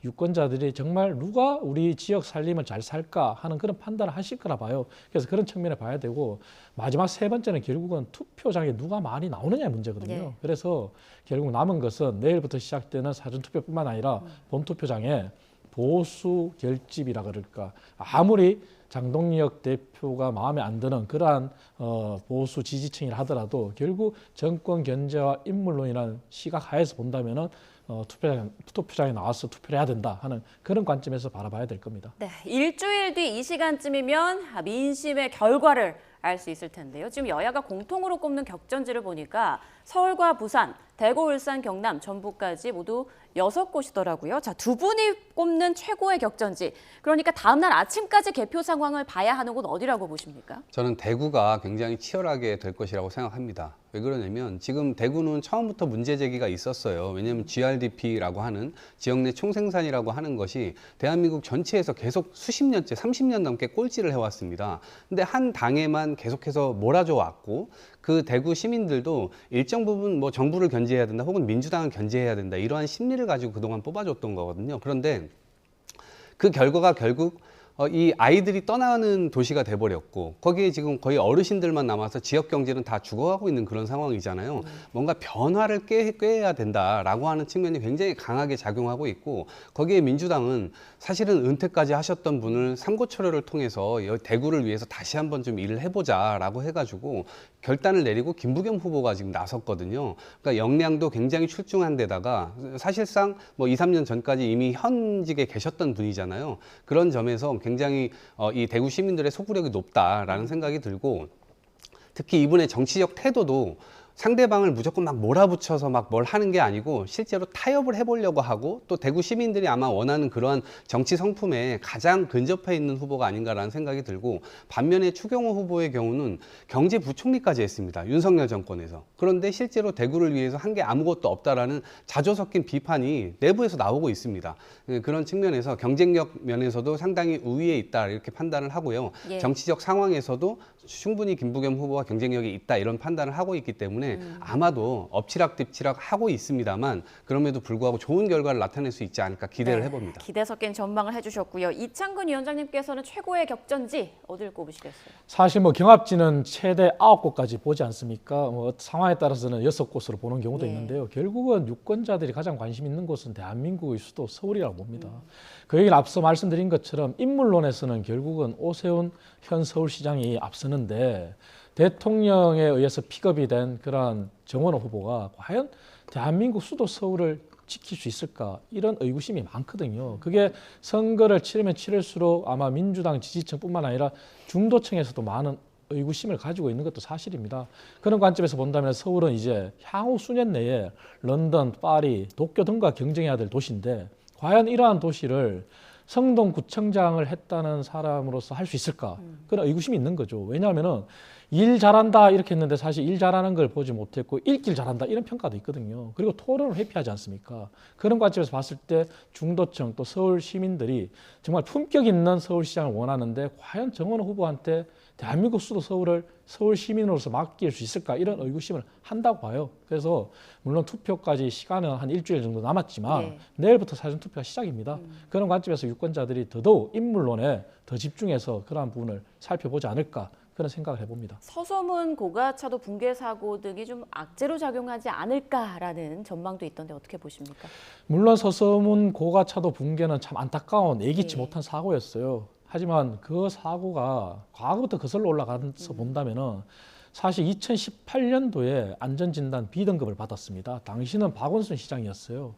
유권자들이 정말 누가 우리 지역 살림을 잘 살까 하는 그런 판단을 하실 거라 봐요. 그래서 그런 측면을 봐야 되고 마지막 세 번째는 결국은 투표장에 누가 많이 나오느냐의 문제거든요. 네. 그래서 결국 남은 것은 내일부터 시작되는 사전투표뿐만 아니라 본투표장에 보수 결집이라 그럴까, 아무리 장동혁 대표가 마음에 안 드는 그러한 보수 지지층이라 하더라도 결국 정권 견제와 인물론이라는 시각 하에서 본다면은 투표장에 나와서 투표를 해야 된다 하는 그런 관점에서 바라봐야 될 겁니다. 네, 일주일 뒤 이 시간쯤이면 민심의 결과를 알 수 있을 텐데요. 지금 여야가 공통으로 꼽는 격전지를 보니까 서울과 부산, 대구, 울산, 경남, 전북까지 모두 6곳이더라고요. 자, 두 분이 꼽는 최고의 격전지. 그러니까 다음 날 아침까지 개표 상황을 봐야 하는 곳 어디라고 보십니까? 저는 대구가 굉장히 치열하게 될 것이라고 생각합니다. 왜 그러냐면 지금 대구는 처음부터 문제 제기가 있었어요. 왜냐하면 GRDP라고 하는 지역 내 총생산이라고 하는 것이 대한민국 전체에서 계속 수십 년째, 30년 넘게 꼴찌를 해왔습니다. 근데 한 당에만 계속해서 몰아줘 왔고 그 대구 시민들도 일정 부분 뭐 정부를 견제해야 된다 혹은 민주당을 견제해야 된다 이러한 심리를 가지고 그동안 뽑아줬던 거거든요. 그런데 그 결과가 결국 이 아이들이 떠나는 도시가 돼버렸고 거기에 지금 거의 어르신들만 남아서 지역 경제는 다 죽어가고 있는 그런 상황이잖아요. 뭔가 변화를 꾀해야 된다라고 하는 측면이 굉장히 강하게 작용하고 있고 거기에 민주당은 사실은 은퇴까지 하셨던 분을 삼고초려를 통해서 대구를 위해서 다시 한번 좀 일을 해보자라고 해가지고 결단을 내리고 김부겸 후보가 지금 나섰거든요. 그러니까 역량도 굉장히 출중한 데다가 사실상 뭐 2, 3년 전까지 이미 현직에 계셨던 분이잖아요. 그런 점에서 굉장히 이 대구 시민들의 소구력이 높다라는 생각이 들고 특히 이분의 정치적 태도도 상대방을 무조건 막 몰아붙여서 막 뭘 하는 게 아니고 실제로 타협을 해보려고 하고 또 대구 시민들이 아마 원하는 그러한 정치 성품에 가장 근접해 있는 후보가 아닌가라는 생각이 들고 반면에 추경호 후보의 경우는 경제부총리까지 했습니다. 윤석열 정권에서. 그런데 실제로 대구를 위해서 한 게 아무것도 없다라는 자조 섞인 비판이 내부에서 나오고 있습니다. 그런 측면에서 경쟁력 면에서도 상당히 우위에 있다 이렇게 판단을 하고요. 예. 정치적 상황에서도 충분히 김부겸 후보가 경쟁력이 있다 이런 판단을 하고 있기 때문에 아마도 엎치락뒤치락 하고 있습니다만 그럼에도 불구하고 좋은 결과를 나타낼 수 있지 않을까 기대를 해봅니다. 기대 섞인 전망을 해주셨고요. 이창근 위원장님께서는 최고의 격전지 어딜 꼽으시겠어요? 사실 뭐 경합지는 최대 9곳까지 보지 않습니까? 뭐 상황에 따라서는 6곳으로 보는 경우도 있는데요. 결국은 유권자들이 가장 관심 있는 곳은 대한민국의 수도 서울이라고 봅니다. 그 얘기는 앞서 말씀드린 것처럼 인물론에서는 결국은 오세훈 현 서울시장이 앞서는데 대통령에 의해서 픽업이 된 그러한 정원호 후보가 과연 대한민국 수도 서울을 지킬 수 있을까 이런 의구심이 많거든요. 그게 선거를 치르면 치를수록 아마 민주당 지지층뿐만 아니라 중도층에서도 많은 의구심을 가지고 있는 것도 사실입니다. 그런 관점에서 본다면 서울은 이제 향후 수년 내에 런던, 파리, 도쿄 등과 경쟁해야 될 도시인데 과연 이러한 도시를 성동구청장을 했다는 사람으로서 할 수 있을까? 그런 의구심이 있는 거죠. 왜냐하면은 일 잘한다 이렇게 했는데 사실 일 잘하는 걸 보지 못했고 읽길 잘한다 이런 평가도 있거든요. 그리고 토론을 회피하지 않습니까? 그런 관점에서 봤을 때 중도층 또 서울 시민들이 정말 품격 있는 서울시장을 원하는데 과연 정원호 후보한테 대한민국 수도 서울을 서울 시민으로서 맡길 수 있을까 이런 의구심을 한다고 봐요. 그래서 물론 투표까지 시간은 한 일주일 정도 남았지만 내일부터 사전투표가 시작입니다. 그런 관점에서 유권자들이 더더욱 인물론에 더 집중해서 그러한 부분을 살펴보지 않을까 그런 생각을 해봅니다. 서소문 고가차도 붕괴 사고 등이 좀 악재로 작용하지 않을까라는 전망도 있던데 어떻게 보십니까? 물론 서소문 고가차도 붕괴는 참 안타까운 예기치 못한 사고였어요. 하지만 그 사고가 과거부터 거슬러 올라가서 본다면은 사실 2018년도에 안전진단 B등급을 받았습니다. 당시는 박원순 시장이었어요.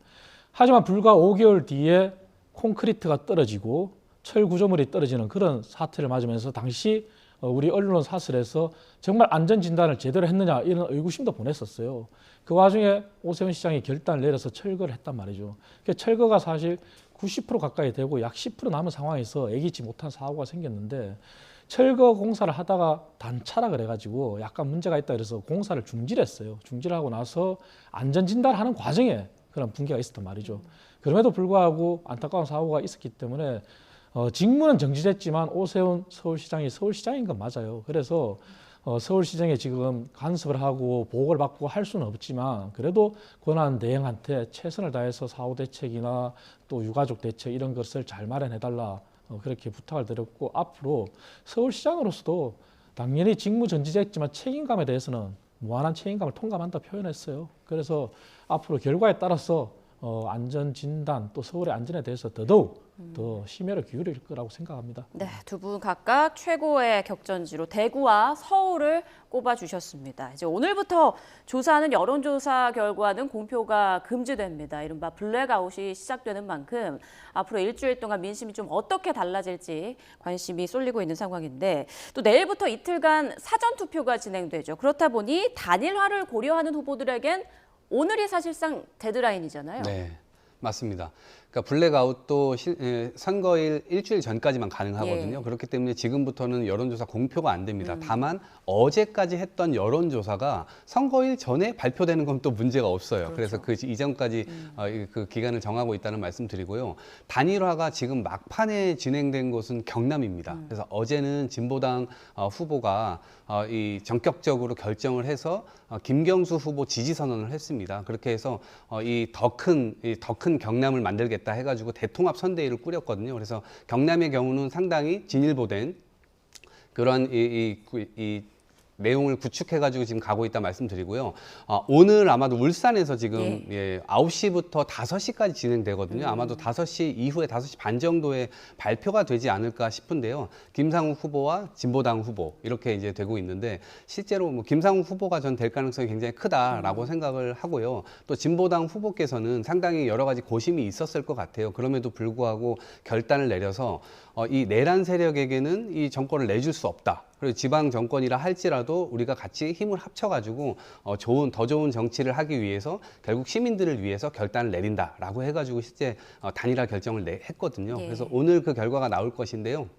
하지만 불과 5개월 뒤에 콘크리트가 떨어지고 철 구조물이 떨어지는 그런 사태를 맞으면서 당시 우리 언론 사설에서 정말 안전진단을 제대로 했느냐 이런 의구심도 보냈었어요. 그 와중에 오세훈 시장이 결단을 내려서 철거를 했단 말이죠. 철거가 사실 90% 가까이 되고 약 10% 남은 상황에서 예기치 못한 사고가 생겼는데 철거 공사를 하다가 단차라 그래가지고 약간 문제가 있다 그래서 공사를 중지했어요. 중지하고 나서 안전진단하는 과정에 그런 붕괴가 있었단 말이죠. 그럼에도 불구하고 안타까운 사고가 있었기 때문에 직무는 정지됐지만 오세훈 서울시장이 서울시장인 건 맞아요. 그래서 서울시장에 지금 간섭을 하고 보고를 받고 할 수는 없지만 그래도 권한 대행한테 최선을 다해서 사후 대책이나 또 유가족 대책 이런 것을 잘 마련해달라 그렇게 부탁을 드렸고 앞으로 서울시장으로서도 당연히 직무 정지됐지만 책임감에 대해서는 무한한 책임감을 통감한다 표현했어요. 그래서 앞으로 결과에 따라서 안전 진단 또 서울의 안전에 대해서 더더욱 더 심혈을 기울일 거라고 생각합니다. 네, 두 분 각각 최고의 격전지로 대구와 서울을 꼽아주셨습니다. 이제 오늘부터 조사하는 여론조사 결과는 공표가 금지됩니다. 이른바 블랙아웃이 시작되는 만큼 앞으로 일주일 동안 민심이 좀 어떻게 달라질지 관심이 쏠리고 있는 상황인데 또 내일부터 이틀간 사전투표가 진행되죠. 그렇다 보니 단일화를 고려하는 후보들에겐 오늘이 사실상 데드라인이잖아요. 네, 맞습니다. 그러니까 블랙아웃도 선거일 일주일 전까지만 가능하거든요. 예. 그렇기 때문에 지금부터는 여론조사 공표가 안 됩니다. 다만 어제까지 했던 여론조사가 선거일 전에 발표되는 건 또 문제가 없어요. 그래서 그 이전까지 그 기간을 정하고 있다는 말씀드리고요. 단일화가 지금 막판에 진행된 곳은 경남입니다. 그래서 어제는 진보당 후보가 이 전격적으로 결정을 해서 김경수 후보 지지 선언을 했습니다. 그렇게 해서 이 더 큰 경남을 만들겠다. 해가지고 대통합 선대위를 꾸렸거든요. 그래서 경남의 경우는 상당히 진일보된 그런 이 내용을 구축해가지고 지금 가고 있다 말씀드리고요. 오늘 아마도 울산에서 지금 9시부터 5시까지 진행되거든요. 아마도 5시 이후에 5시 반 정도에 발표가 되지 않을까 싶은데요. 김상욱 후보와 진보당 후보 이렇게 이제 되고 있는데 실제로 뭐 김상욱 후보가 전 될 가능성이 굉장히 크다라고 생각을 하고요. 또 진보당 후보께서는 상당히 여러 가지 고심이 있었을 것 같아요. 그럼에도 불구하고 결단을 내려서 이 내란 세력에게는 이 정권을 내줄 수 없다. 그리고 지방 정권이라 할지라도 우리가 같이 힘을 합쳐가지고 더 좋은 정치를 하기 위해서 결국 시민들을 위해서 결단을 내린다라고 해가지고 실제 단일화 결정을 했거든요. 그래서 오늘 그 결과가 나올 것인데요.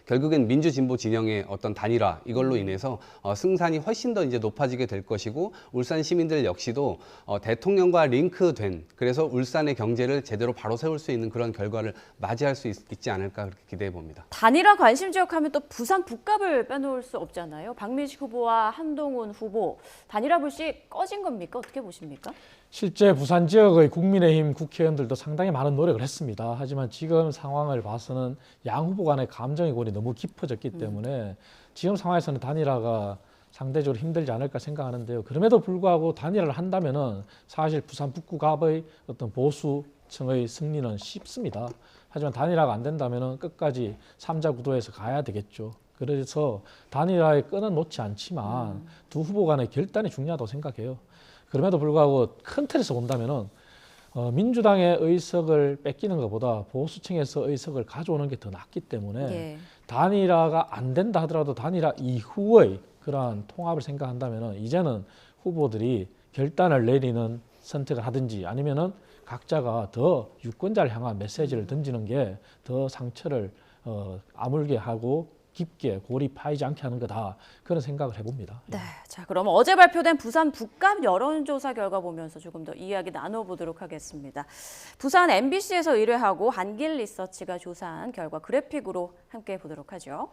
결국엔 민주진보 진영의 어떤 단일화 이걸로 인해서 승산이 훨씬 더 이제 높아지게 될 것이고 울산 시민들 역시도 대통령과 링크된 그래서 울산의 경제를 제대로 바로 세울 수 있는 그런 결과를 맞이할 수 있지 않을까 그렇게 기대해 봅니다. 단일화 관심 지역하면 또 부산 북갑을 빼놓을 수 없잖아요. 박민식 후보와 한동훈 후보 단일화 불씨 꺼진 겁니까? 어떻게 보십니까? 실제 부산 지역의 국민의힘 국회의원들도 상당히 많은 노력을 했습니다. 하지만 지금 상황을 봐서는 양 후보 간의 감정의 골이 너무 깊어졌기 때문에 지금 상황에서는 단일화가 상대적으로 힘들지 않을까 생각하는데요. 그럼에도 불구하고 단일화를 한다면은 사실 부산 북구갑의 어떤 보수층의 승리는 쉽습니다. 하지만 단일화가 안 된다면은 끝까지 3자 구도에서 가야 되겠죠. 그래서 단일화의 끈은 놓지 않지만 두 후보 간의 결단이 중요하다고 생각해요. 그럼에도 불구하고 큰 틀에서 본다면은 민주당의 의석을 뺏기는 것보다 보수층에서 의석을 가져오는 게 더 낫기 때문에 단일화가 안 된다 하더라도 단일화 이후의 그러한 통합을 생각한다면은 이제는 후보들이 결단을 내리는 선택을 하든지 아니면은 각자가 더 유권자를 향한 메시지를 던지는 게 더 상처를 아물게 하고 깊게 고립하지 않게 하는 거다. 그런 생각을 해봅니다. 네, 자 그럼 어제 발표된 부산 북갑 여론조사 결과 보면서 조금 더 이야기 나눠보도록 하겠습니다. 부산 MBC에서 의뢰하고 한길리서치가 조사한 결과 그래픽으로 함께 보도록 하죠.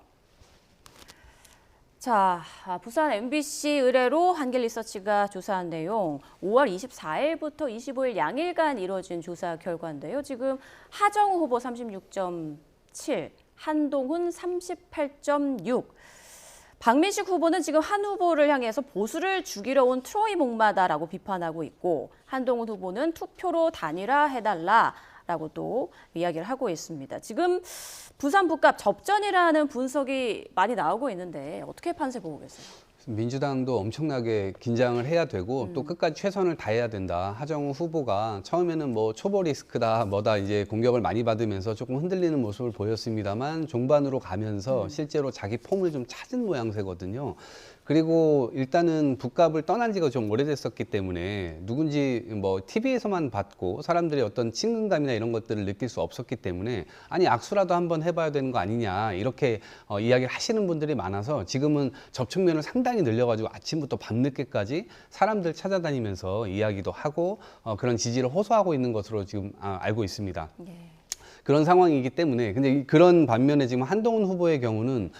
자, 부산 MBC 의뢰로 한길리서치가 조사한 내용 5월 24일부터 25일 양일간 이루어진 조사 결과인데요. 지금 하정우 후보 36.7, 한동훈 38.6. 박민식 후보는 지금 한 후보를 향해서 보수를 죽이러 온 트로이 목마다라고 비판하고 있고 한동훈 후보는 투표로 단일화해달라라고 또 이야기를 하고 있습니다. 지금 부산 북갑 접전이라는 분석이 많이 나오고 있는데 어떻게 판세 보고 계세요? 민주당도 엄청나게 긴장을 해야 되고 또 끝까지 최선을 다해야 된다. 하정우 후보가 처음에는 뭐 초보 리스크다 뭐다 이제 공격을 많이 받으면서 조금 흔들리는 모습을 보였습니다만 종반으로 가면서 실제로 자기 폼을 좀 찾은 모양새거든요. 그리고 일단은 북갑을 떠난 지가 좀 오래됐었기 때문에 누군지 뭐 TV에서만 봤고 사람들이 어떤 친근감이나 이런 것들을 느낄 수 없었기 때문에 아니 악수라도 한번 해봐야 되는 거 아니냐 이렇게 이야기를 하시는 분들이 많아서 지금은 접촉면을 상당히 늘려가지고 아침부터 밤늦게까지 사람들 찾아다니면서 이야기도 하고 그런 지지를 호소하고 있는 것으로 지금 알고 있습니다. 그런 상황이기 때문에 근데 그런 반면에 지금 한동훈 후보의 경우는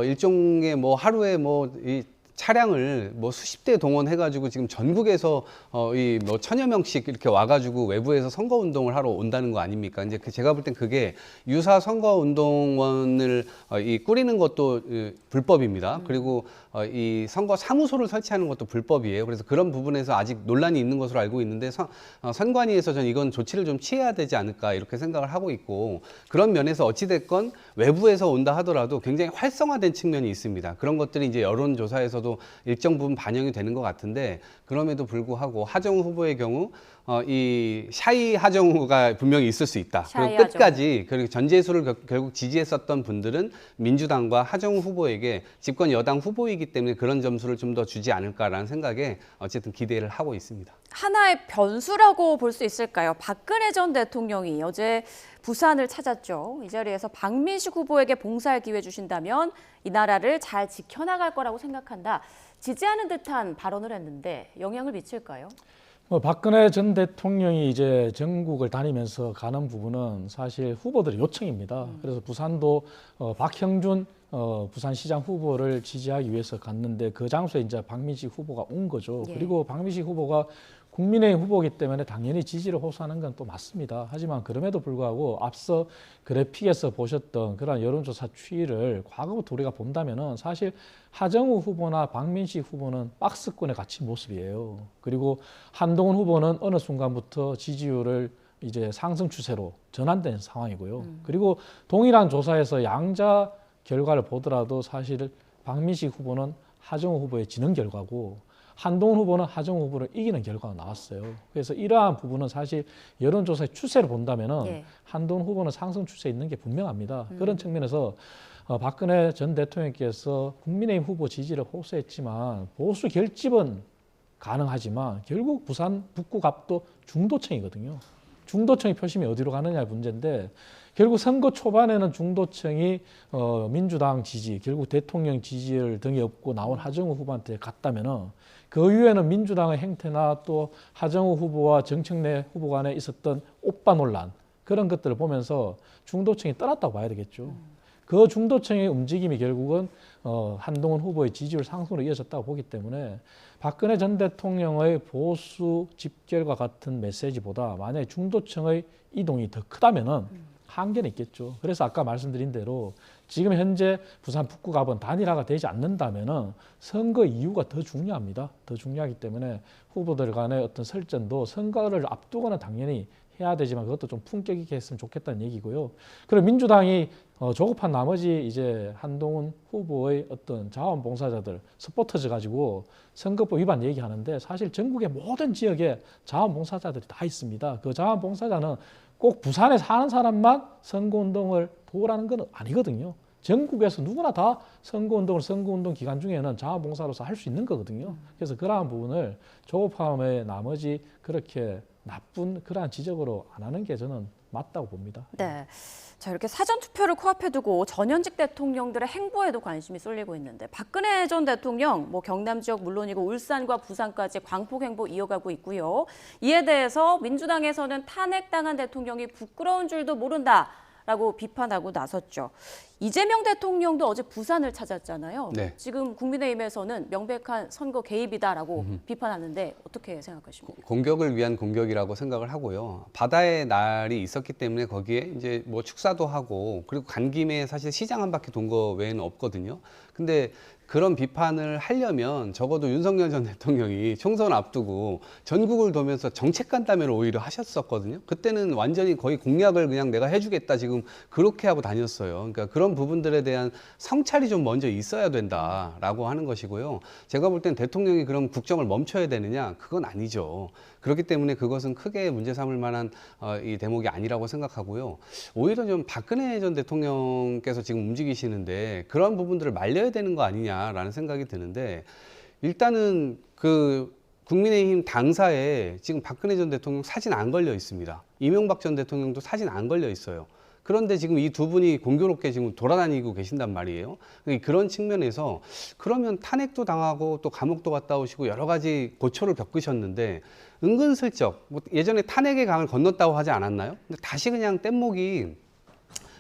일종의 뭐 하루에 이 차량을 뭐 수십 대 동원해가지고 지금 전국에서 이 뭐 1000여 명씩 이렇게 와가지고 외부에서 선거 운동을 하러 온다는 거 아닙니까? 이제 제가 볼 땐 그게 유사 선거 운동원을 이 꾸리는 것도 불법입니다. 그리고 이 선거 사무소를 설치하는 것도 불법이에요. 그래서 그런 부분에서 아직 논란이 있는 것으로 알고 있는데 선관위에서 전 이건 조치를 좀 취해야 되지 않을까 이렇게 생각을 하고 있고 그런 면에서 어찌됐건 외부에서 온다 하더라도 굉장히 활성화된 측면이 있습니다. 그런 것들이 이제 여론조사에서도 일정 부분 반영이 되는 것 같은데 그럼에도 불구하고 하정우 후보의 경우 이 샤이 하정우가 분명히 있을 수 있다. 그리고 끝까지 그리고 전재수를 결국 지지했었던 분들은 민주당과 하정우 후보에게 집권 여당 후보이기 때문에 그런 점수를 좀 더 주지 않을까라는 생각에 어쨌든 기대를 하고 있습니다. 하나의 변수라고 볼 수 있을까요? 박근혜 전 대통령이 어제 부산을 찾았죠. 이 자리에서 박민식 후보에게 봉사할 기회 주신다면 이 나라를 잘 지켜나갈 거라고 생각한다. 지지하는 듯한 발언을 했는데 영향을 미칠까요? 박근혜 전 대통령이 이제 전국을 다니면서 가는 부분은 사실 후보들의 요청입니다. 그래서 부산도 박형준 부산시장 후보를 지지하기 위해서 갔는데 그 장소에 이제 박민식 후보가 온 거죠. 예. 그리고 박민식 후보가 국민의힘 후보이기 때문에 당연히 지지를 호소하는 건 또 맞습니다. 하지만 그럼에도 불구하고 앞서 그래픽에서 보셨던 그런 여론조사 추이를 과거부터 우리가 본다면은 사실 하정우 후보나 박민식 후보는 박스권에 갇힌 모습이에요. 그리고 한동훈 후보는 어느 순간부터 지지율을 이제 상승 추세로 전환된 상황이고요. 그리고 동일한 조사에서 양자 결과를 보더라도 사실 박민식 후보는 하정우 후보의 지는 결과고 한동훈 후보는 하정우 후보를 이기는 결과가 나왔어요. 그래서 이러한 부분은 사실 여론조사의 추세를 본다면은 한동훈 후보는 상승 추세에 있는 게 분명합니다. 그런 측면에서 박근혜 전 대통령께서 국민의힘 후보 지지를 호소했지만 보수 결집은 가능하지만 결국 부산 북구갑도 중도층이거든요. 중도층의 표심이 어디로 가느냐의 문제인데 결국 선거 초반에는 중도층이 민주당 지지, 결국 대통령 지지율 등이 없고 나온 하정우 후보한테 갔다면은 그 이후에는 민주당의 행태나 또 하정우 후보와 정청래 후보 간에 있었던 오빠 논란 그런 것들을 보면서 중도층이 떠났다고 봐야 되겠죠. 그 중도층의 움직임이 결국은 한동훈 후보의 지지율 상승으로 이어졌다고 보기 때문에 박근혜 전 대통령의 보수 집결과 같은 메시지보다 만약에 중도층의 이동이 더 크다면은 한계는 있겠죠. 그래서 아까 말씀드린 대로 지금 현재 부산 북구갑은 단일화가 되지 않는다면은 선거 이유가 더 중요합니다. 더 중요하기 때문에 후보들 간의 어떤 설전도 선거를 앞두고는 당연히 해야 되지만 그것도 좀 품격 있게 했으면 좋겠다는 얘기고요. 그리고 민주당이 조급한 나머지 이제 한동훈 후보의 어떤 자원봉사자들 서포터즈 가지고 선거법 위반 얘기하는데 사실 전국의 모든 지역에 자원봉사자들이 다 있습니다. 그 자원봉사자는 꼭 부산에 사는 사람만 선거운동을 도우라는 건 아니거든요. 전국에서 누구나 다 선거운동 기간 중에는 자원봉사로서 할 수 있는 거거든요. 그래서 그러한 부분을 조급함의 나머지 그렇게 나쁜 그러한 지적으로 안 하는 게 저는 맞다고 봅니다. 네. 자, 이렇게 사전투표를 코앞에 두고 전현직 대통령들의 행보에도 관심이 쏠리고 있는데 박근혜 전 대통령 경남 지역 물론이고 울산과 부산까지 광폭 행보 이어가고 있고요. 이에 대해서 민주당에서는 탄핵당한 대통령이 부끄러운 줄도 모른다라고 비판하고 나섰죠. 이재명 대통령도 어제 부산을 찾았잖아요. 네. 지금 국민의힘에서는 명백한 선거 개입이다라고 비판하는데 어떻게 생각하십니까? 공격을 위한 공격이라고 생각을 하고요. 바다의 날이 있었기 때문에 거기에 이제 뭐 축사도 하고 그리고 간 김에 사실 시장 한 바퀴 돈 거 외에는 없거든요. 근데 그런 비판을 하려면 적어도 윤석열 전 대통령이 총선 앞두고 전국을 돌면서 정책 간담회를 오히려 하셨었거든요. 그때는 완전히 거의 공약을 그냥 내가 해주겠다 지금 그렇게 하고 다녔어요. 그러니까 그런 부분들에 대한 성찰이 좀 먼저 있어야 된다라고 하는 것이고요. 제가 볼 땐 대통령이 그럼 국정을 멈춰야 되느냐? 그건 아니죠. 그렇기 때문에 그것은 크게 문제 삼을 만한 이 대목이 아니라고 생각하고요. 오히려 좀 박근혜 전 대통령께서 지금 움직이시는데 그런 부분들을 말려야 되는 거 아니냐라는 생각이 드는데 일단은 그 국민의힘 당사에 지금 박근혜 전 대통령 사진 안 걸려 있습니다. 이명박 전 대통령도 사진 안 걸려 있어요. 그런데 지금 이 두 분이 공교롭게 지금 돌아다니고 계신단 말이에요. 그런 측면에서 그러면 탄핵도 당하고 또 감옥도 갔다 오시고 여러 가지 고초를 겪으셨는데 은근슬쩍 뭐 예전에 탄핵의 강을 건넜다고 하지 않았나요? 근데 다시 그냥 뗏목이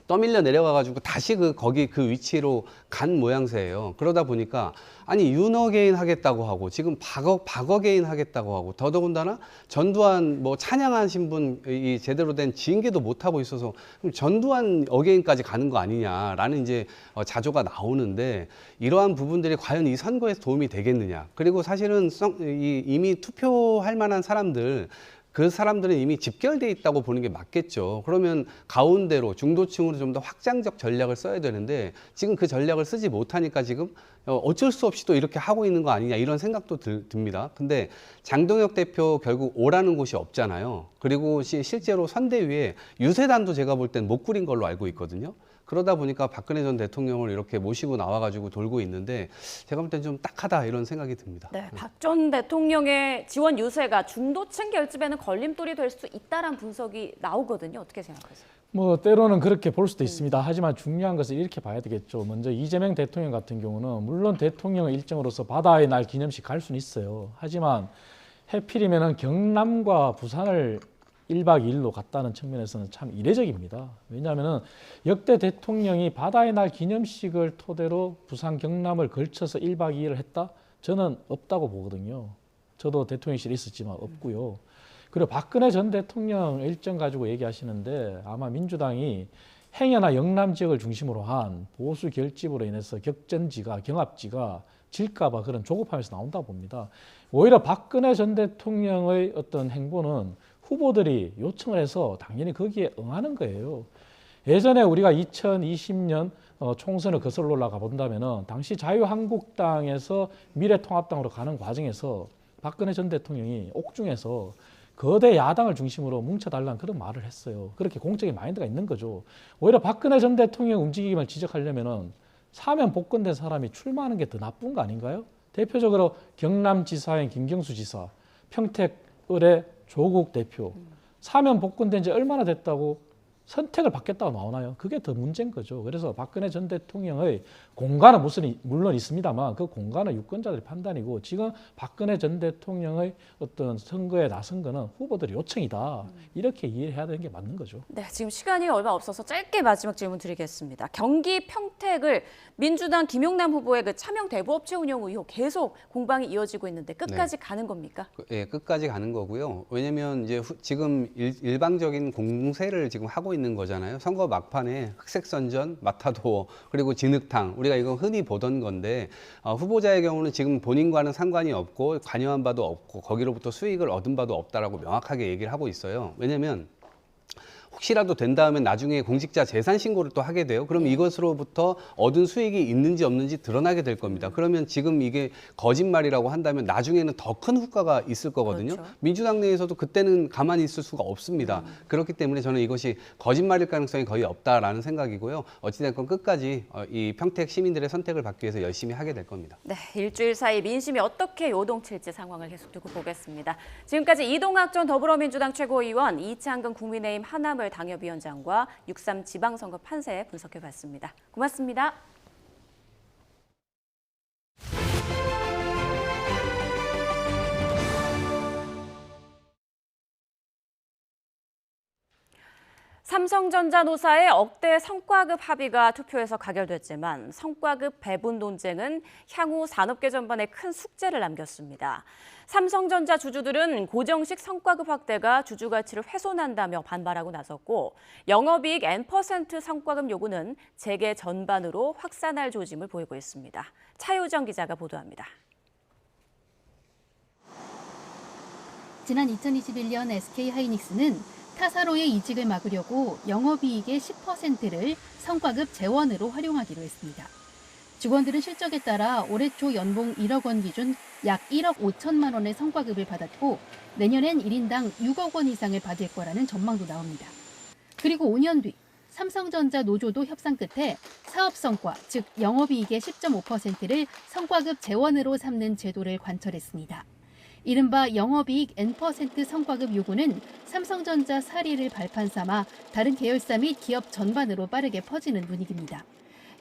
떠밀려 내려가가지고 다시 거기 그 위치로 간 모양새예요. 그러다 보니까 아니 윤어게인 하겠다고 하고 지금 박어게인 하겠다고 하고 더더군다나 전두환 뭐 찬양하신 분이 제대로 된 징계도 못 하고 있어서 그럼 전두환 어게인까지 가는 거 아니냐라는 이제 자조가 나오는데 이러한 부분들이 과연 이 선거에서 도움이 되겠느냐. 그리고 사실은 이미 투표할 만한 사람들 그 사람들은 이미 집결돼 있다고 보는 게 맞겠죠. 그러면 가운데로 중도층으로 좀 더 확장적 전략을 써야 되는데 지금 그 전략을 쓰지 못하니까 지금 어쩔 수 없이 또 이렇게 하고 있는 거 아니냐 이런 생각도 듭니다. 근데 장동혁 대표 결국 오라는 곳이 없잖아요. 그리고 실제로 선대위에 유세단도 제가 볼 땐 못 꾸린 걸로 알고 있거든요. 그러다 보니까 박근혜 전 대통령을 이렇게 모시고 나와가지고 돌고 있는데 제가 볼 땐 좀 딱하다 이런 생각이 듭니다. 네, 박 전 대통령의 지원 유세가 중도층 결집에는 걸림돌이 될 수 있다는 분석이 나오거든요. 어떻게 생각하세요? 뭐 때로는 그렇게 볼 수도 있습니다. 하지만 중요한 것은 이렇게 봐야 되겠죠. 먼저 이재명 대통령 같은 경우는 물론 대통령의 일정으로서 바다의 날 기념식 갈 수는 있어요. 하지만 해필이면은 경남과 부산을 1박 2일로 갔다는 측면에서는 참 이례적입니다. 왜냐하면 역대 대통령이 바다의 날 기념식을 토대로 부산 경남을 걸쳐서 1박 2일을 했다? 저는 없다고 보거든요. 저도 대통령실에 있었지만 없고요. 그리고 박근혜 전 대통령 일정 가지고 얘기하시는데 아마 민주당이 행여나 영남 지역을 중심으로 한 보수 결집으로 인해서 경합지가 질까 봐 그런 조급함에서 나온다고 봅니다. 오히려 박근혜 전 대통령의 어떤 행보는 후보들이 요청을 해서 당연히 거기에 응하는 거예요. 예전에 우리가 2020년 총선을 거슬러 올라가 본다면 당시 자유한국당에서 미래통합당으로 가는 과정에서 박근혜 전 대통령이 옥중에서 거대 야당을 중심으로 뭉쳐달라는 그런 말을 했어요. 그렇게 공적인 마인드가 있는 거죠. 오히려 박근혜 전 대통령 움직임을 지적하려면 사면 복권된 사람이 출마하는 게 더 나쁜 거 아닌가요? 대표적으로 경남지사인 김경수 지사, 평택을의 조국 대표, 사면 복권된 지 얼마나 됐다고 선택을 받겠다고 나오나요? 그게 더 문제인 거죠. 그래서 박근혜 전 대통령의 공간은 물론 있습니다만 그 공간은 유권자들의 판단이고 지금 박근혜 전 대통령의 어떤 선거에 나선 거는 후보들의 요청이다. 이렇게 이해해야 되는 게 맞는 거죠. 네, 지금 시간이 얼마 없어서 짧게 마지막 질문 드리겠습니다. 경기 평택을 민주당 김용남 후보의 그 차명 대부업체 운영 의혹 계속 공방이 이어지고 있는데 끝까지 가는 겁니까? 예, 끝까지 가는 거고요. 왜냐면 이제 지금 일방적인 공세를 지금 하고 있는 거잖아요. 선거 막판에 흑색선전, 마타도어, 그리고 진흙탕 우리가 이거 흔히 보던 건데 후보자의 경우는 지금 본인과는 상관이 없고 관여한 바도 없고 거기로부터 수익을 얻은 바도 없다라고 명확하게 얘기를 하고 있어요. 왜냐면 혹시라도 된 다음에 나중에 공직자 재산 신고를 또 하게 돼요. 그럼 이것으로부터 얻은 수익이 있는지 없는지 드러나게 될 겁니다. 그러면 지금 이게 거짓말이라고 한다면 나중에는 더 큰 후과가 있을 거거든요. 그렇죠. 민주당 내에서도 그때는 가만히 있을 수가 없습니다. 그렇기 때문에 저는 이것이 거짓말일 가능성이 거의 없다라는 생각이고요. 어찌됐건 끝까지 이 평택 시민들의 선택을 받기 위해서 열심히 하게 될 겁니다. 네, 일주일 사이 민심이 어떻게 요동칠지 상황을 계속 두고 보겠습니다. 지금까지 이동학 전 더불어민주당 최고위원, 이창근 국민의힘 하남을 당협위원장과 6.3 지방선거 판세 분석해봤습니다. 고맙습니다. 삼성전자 노사의 억대 성과급 합의가 투표에서 가결됐지만 성과급 배분 논쟁은 향후 산업계 전반에 큰 숙제를 남겼습니다. 삼성전자 주주들은 고정식 성과급 확대가 주주 가치를 훼손한다며 반발하고 나섰고 영업이익 N% 성과급 요구는 재계 전반으로 확산할 조짐을 보이고 있습니다. 차효정 기자가 보도합니다. 지난 2021년 SK하이닉스는 타사로의 이직을 막으려고 영업이익의 10%를 성과급 재원으로 활용하기로 했습니다. 직원들은 실적에 따라 올해 초 연봉 1억 원 기준 약 1억 5천만 원의 성과급을 받았고 내년엔 1인당 6억 원 이상을 받을 거라는 전망도 나옵니다. 그리고 5년 뒤 삼성전자 노조도 협상 끝에 사업 성과, 즉 영업이익의 10.5%를 성과급 재원으로 삼는 제도를 관철했습니다. 이른바 영업이익 N% 성과급 요구는 삼성전자 사리를 발판 삼아 다른 계열사 및 기업 전반으로 빠르게 퍼지는 분위기입니다.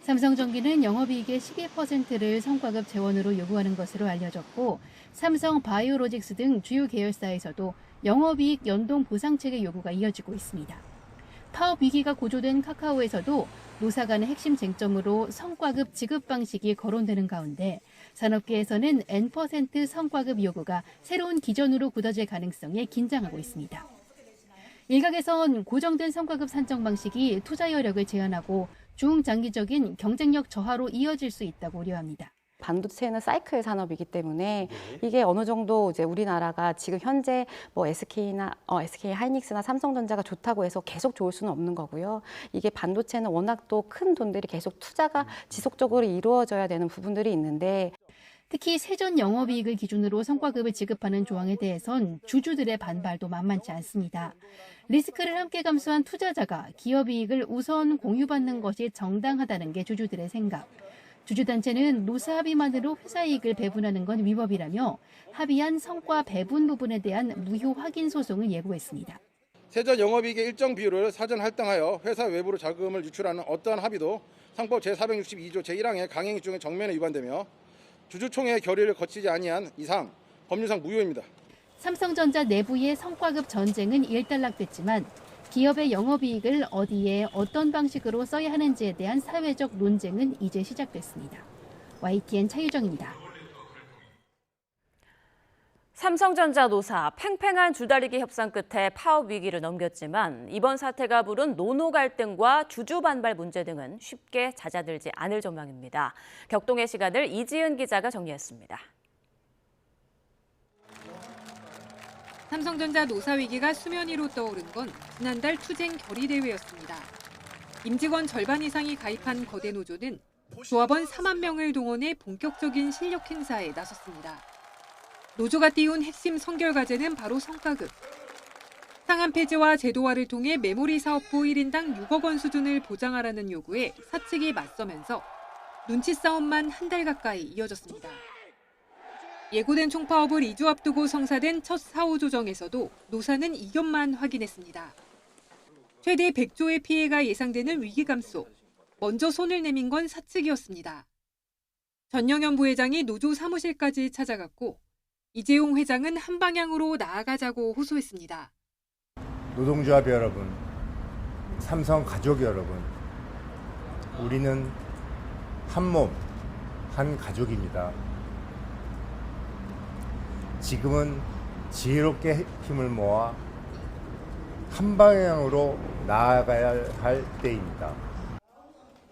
삼성전기는 영업이익의 12%를 성과급 재원으로 요구하는 것으로 알려졌고 삼성 바이오로직스 등 주요 계열사에서도 영업이익 연동 보상체계 요구가 이어지고 있습니다. 파업 위기가 고조된 카카오에서도 노사 간의 핵심 쟁점으로 성과급 지급 방식이 거론되는 가운데 산업계에서는 N% 성과급 요구가 새로운 기준으로 굳어질 가능성에 긴장하고 있습니다. 일각에선 고정된 성과급 산정 방식이 투자 여력을 제한하고 중장기적인 경쟁력 저하로 이어질 수 있다고 우려합니다. 반도체는 사이클 산업이기 때문에 이게 어느 정도 이제 우리나라가 지금 현재 뭐 SK 하이닉스나 삼성전자가 좋다고 해서 계속 좋을 수는 없는 거고요. 이게 반도체는 워낙 또 큰 돈들이 계속 투자가 지속적으로 이루어져야 되는 부분들이 있는데 특히 세전 영업이익을 기준으로 성과급을 지급하는 조항에 대해선 주주들의 반발도 만만치 않습니다. 리스크를 함께 감수한 투자자가 기업이익을 우선 공유받는 것이 정당하다는 게 주주들의 생각. 주주단체는 노사 합의만으로 회사 이익을 배분하는 건 위법이라며 합의한 성과 배분 부분에 대한 무효 확인 소송을 예고했습니다. 세전 영업이익의 일정 비율을 사전 할당하여 회사 외부로 자금을 유출하는 어떠한 합의도 상법 제462조 제1항의 강행 규정에 정면에 위반되며 주주총회 결의를 거치지 아니한 이상 법률상 무효입니다. 삼성전자 내부의 성과급 전쟁은 일단락됐지만 기업의 영업이익을 어디에 어떤 방식으로 써야 하는지에 대한 사회적 논쟁은 이제 시작됐습니다. YTN 차유정입니다. 삼성전자 노사 팽팽한 줄다리기 협상 끝에 파업 위기를 넘겼지만 이번 사태가 부른 노노 갈등과 주주 반발 문제 등은 쉽게 잦아들지 않을 전망입니다. 격동의 시간을 이지은 기자가 정리했습니다. 삼성전자 노사 위기가 수면 위로 떠오른 건 지난달 투쟁 결의대회였습니다. 임직원 절반 이상이 가입한 거대 노조는 조합원 4만 명을 동원해 본격적인 실력 행사에 나섰습니다. 노조가 띄운 핵심 선결 과제는 바로 성과급. 상한 폐지와 제도화를 통해 메모리 사업부 1인당 6억 원 수준을 보장하라는 요구에 사측이 맞서면서 눈치 싸움만 한 달 가까이 이어졌습니다. 예고된 총파업을 2주 앞두고 성사된 첫 사후 조정에서도 노사는 이견만 확인했습니다. 최대 100조의 피해가 예상되는 위기감 속 먼저 손을 내민 건 사측이었습니다. 전영현 부회장이 노조 사무실까지 찾아갔고 이재용 회장은 한 방향으로 나아가자고 호소했습니다. 노동조합 여러분, 삼성 가족 여러분, 우리는 한 몸, 한 가족입니다. 지금은 지혜롭게 힘을 모아 한 방향으로 나아가야 할 때입니다.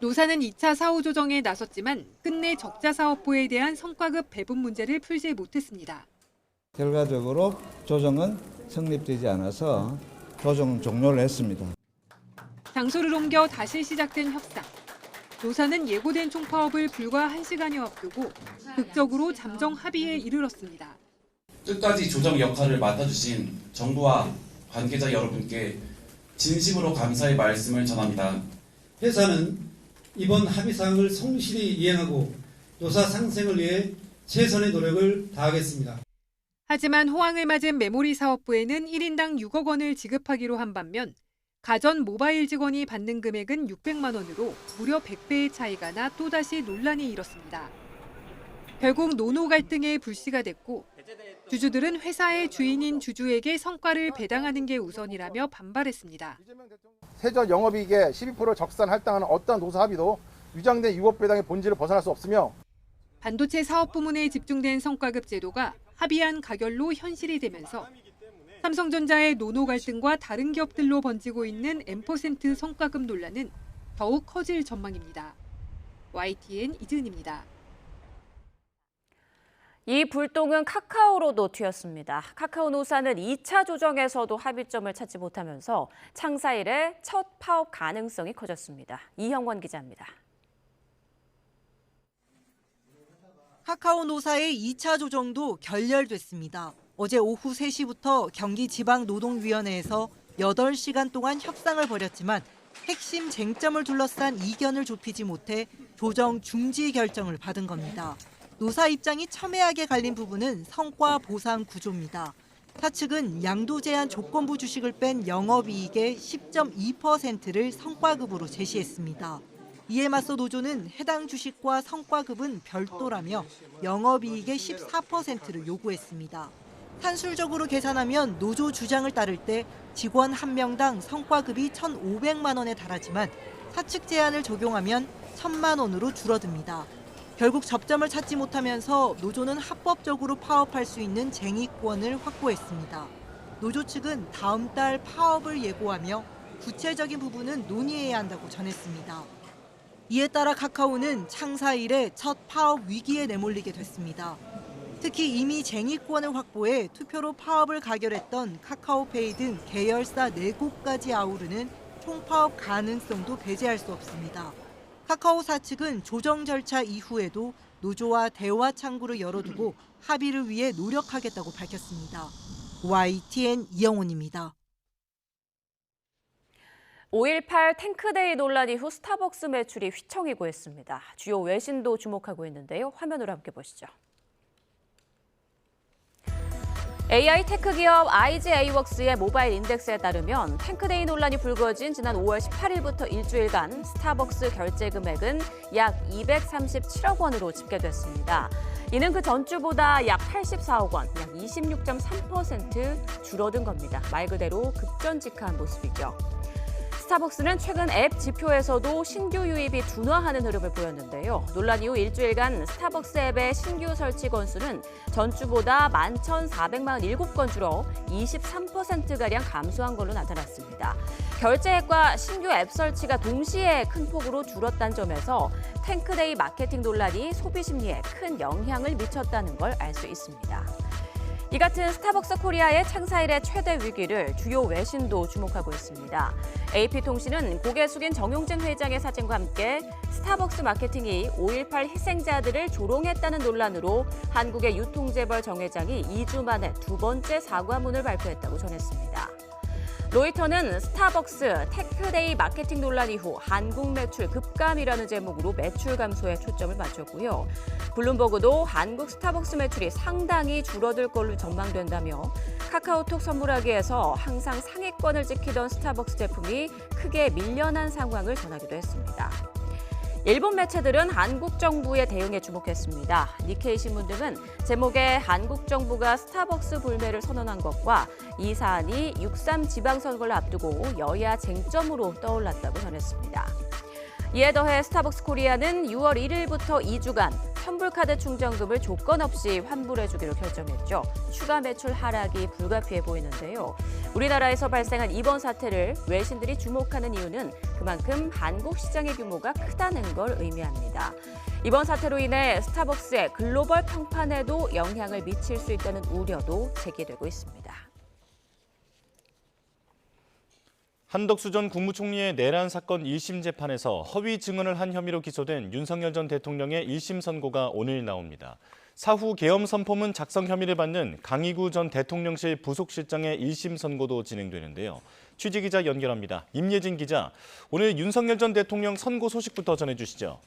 노사는 2차 사후 조정에 나섰지만 끝내 적자 사업부에 대한 성과급 배분 문제를 풀지 못했습니다. 결과적으로 조정은 성립되지 않아서 조정 종료를 했습니다. 장소를 옮겨 다시 시작된 협상. 노사는 예고된 총파업을 불과 1시간여 앞두고 극적으로 잠정 합의에 이르렀습니다. 끝까지 조정 역할을 맡아주신 정부와 관계자 여러분께 진심으로 감사의 말씀을 전합니다. 회사는 이번 합의사항을 성실히 이행하고 노사 상생을 위해 최선의 노력을 다하겠습니다. 하지만 호황을 맞은 메모리 사업부에는 1인당 6억 원을 지급하기로 한 반면 가전 모바일 직원이 받는 금액은 600만 원으로 무려 100배의 차이가 나 또다시 논란이 일었습니다. 결국 노노 갈등에 불씨가 됐고 주주들은 회사의 주인인 주주에게 성과를 배당하는 게 우선이라며 반발했습니다. 세전 영업이익의 12% 적산 할당하는 어떠한 노사 합의도 위장된 유업 배당의 본질을 벗어날 수 없으며 반도체 사업 부문에 집중된 성과급 제도가 합의한 가결로 현실이 되면서 삼성전자의 노노 갈등과 다른 기업들로 번지고 있는 N% 성과급 논란은 더욱 커질 전망입니다. YTN 이지은입니다. 이 불똥은 카카오로도 튀었습니다. 카카오 노사는 2차 조정에서도 합의점을 찾지 못하면서 창사 이래 첫 파업 가능성이 커졌습니다. 이형권 기자입니다. 카카오 노사의 2차 조정도 결렬됐습니다. 어제 오후 3시부터 경기지방노동위원회에서 8시간 동안 협상을 벌였지만 핵심 쟁점을 둘러싼 이견을 좁히지 못해 조정 중지 결정을 받은 겁니다. 노사 입장이 첨예하게 갈린 부분은 성과 보상 구조입니다. 사측은 양도 제한 조건부 주식을 뺀 영업이익의 10.2%를 성과급으로 제시했습니다. 이에 맞서 노조는 해당 주식과 성과급은 별도라며 영업이익의 14%를 요구했습니다. 산술적으로 계산하면 노조 주장을 따를 때 직원 1명당 성과급이 1,500만 원에 달하지만 사측 제한을 적용하면 1,000만 원으로 줄어듭니다. 결국 접점을 찾지 못하면서 노조는 합법적으로 파업할 수 있는 쟁의권을 확보했습니다. 노조 측은 다음 달 파업을 예고하며 구체적인 부분은 논의해야 한다고 전했습니다. 이에 따라 카카오는 창사 이래 첫 파업 위기에 내몰리게 됐습니다. 특히 이미 쟁의권을 확보해 투표로 파업을 가결했던 카카오페이 등 계열사 4곳까지 아우르는 총파업 가능성도 배제할 수 없습니다. 카카오사 측은 조정 절차 이후에도 노조와 대화 창구를 열어두고 합의를 위해 노력하겠다고 밝혔습니다. YTN 이영훈입니다. 5.18 탱크데이 논란 이후 스타벅스 매출이 휘청이고 있습니다. 주요 외신도 주목하고 있는데요. 화면으로 함께 보시죠. AI 테크 기업 IGA웍스의 모바일 인덱스에 따르면 탱크데이 논란이 불거진 지난 5월 18일부터 일주일간 스타벅스 결제 금액은 약 237억 원으로 집계됐습니다. 이는 그 전주보다 약 84억 원, 약 26.3% 줄어든 겁니다. 말 그대로 급전직한 모습이죠. 스타벅스는 최근 앱 지표에서도 신규 유입이 둔화하는 흐름을 보였는데요. 논란 이후 일주일간 스타벅스 앱의 신규 설치 건수는 전주보다 11,447건 줄어 23%가량 감소한 걸로 나타났습니다. 결제액과 신규 앱 설치가 동시에 큰 폭으로 줄었다는 점에서 탱크데이 마케팅 논란이 소비 심리에 큰 영향을 미쳤다는 걸 알 수 있습니다. 이 같은 스타벅스 코리아의 창사 이래 최대 위기를 주요 외신도 주목하고 있습니다. AP통신은 고개 숙인 정용진 회장의 사진과 함께 스타벅스 마케팅이 5.18 희생자들을 조롱했다는 논란으로 한국의 유통재벌 정 회장이 2주 만에 두 번째 사과문을 발표했다고 전했습니다. 로이터는 스타벅스 테크데이 마케팅 논란 이후 한국 매출 급감이라는 제목으로 매출 감소에 초점을 맞췄고요. 블룸버그도 한국 스타벅스 매출이 상당히 줄어들 걸로 전망된다며 카카오톡 선물하기에서 항상 상위권을 지키던 스타벅스 제품이 크게 밀려난 상황을 전하기도 했습니다. 일본 매체들은 한국 정부의 대응에 주목했습니다. 니케이 신문 등은 제목에 한국 정부가 스타벅스 불매를 선언한 것과 이 사안이 6.3 지방선거를 앞두고 여야 쟁점으로 떠올랐다고 전했습니다. 이에 더해 스타벅스 코리아는 6월 1일부터 2주간 환불카드 충전금을 조건 없이 환불해주기로 결정했죠. 추가 매출 하락이 불가피해 보이는데요. 우리나라에서 발생한 이번 사태를 외신들이 주목하는 이유는 그만큼 한국 시장의 규모가 크다는 걸 의미합니다. 이번 사태로 인해 스타벅스의 글로벌 평판에도 영향을 미칠 수 있다는 우려도 제기되고 있습니다. 한덕수 전 국무총리의 내란 사건 1심 재판에서 허위 증언을 한 혐의로 기소된 윤석열 전 대통령의 1심 선고가 오늘 나옵니다. 사후 계엄 선포문 작성 혐의를 받는 강희구 전 대통령실 부속실장의 1심 선고도 진행되는데요. 취재기자 연결합니다. 임예진 기자, 오늘 윤석열 전 대통령 선고 소식부터 전해주시죠.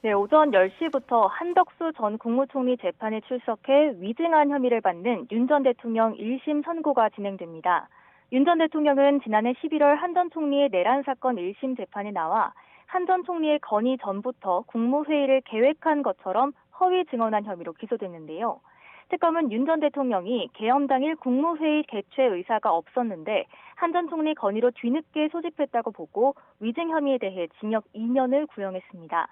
네, 오전 10시부터 한덕수 전 국무총리 재판에 출석해 위증한 혐의를 받는 윤 전 대통령 1심 선고가 진행됩니다. 윤 전 대통령은 지난해 11월 한 전 총리의 내란 사건 1심 재판에 나와 한 전 총리의 건의 전부터 국무회의를 계획한 것처럼 허위 증언한 혐의로 기소됐는데요. 특검은 윤 전 대통령이 계엄 당일 국무회의 개최 의사가 없었는데 한 전 총리 건의로 뒤늦게 소집했다고 보고 위증 혐의에 대해 징역 2년을 구형했습니다.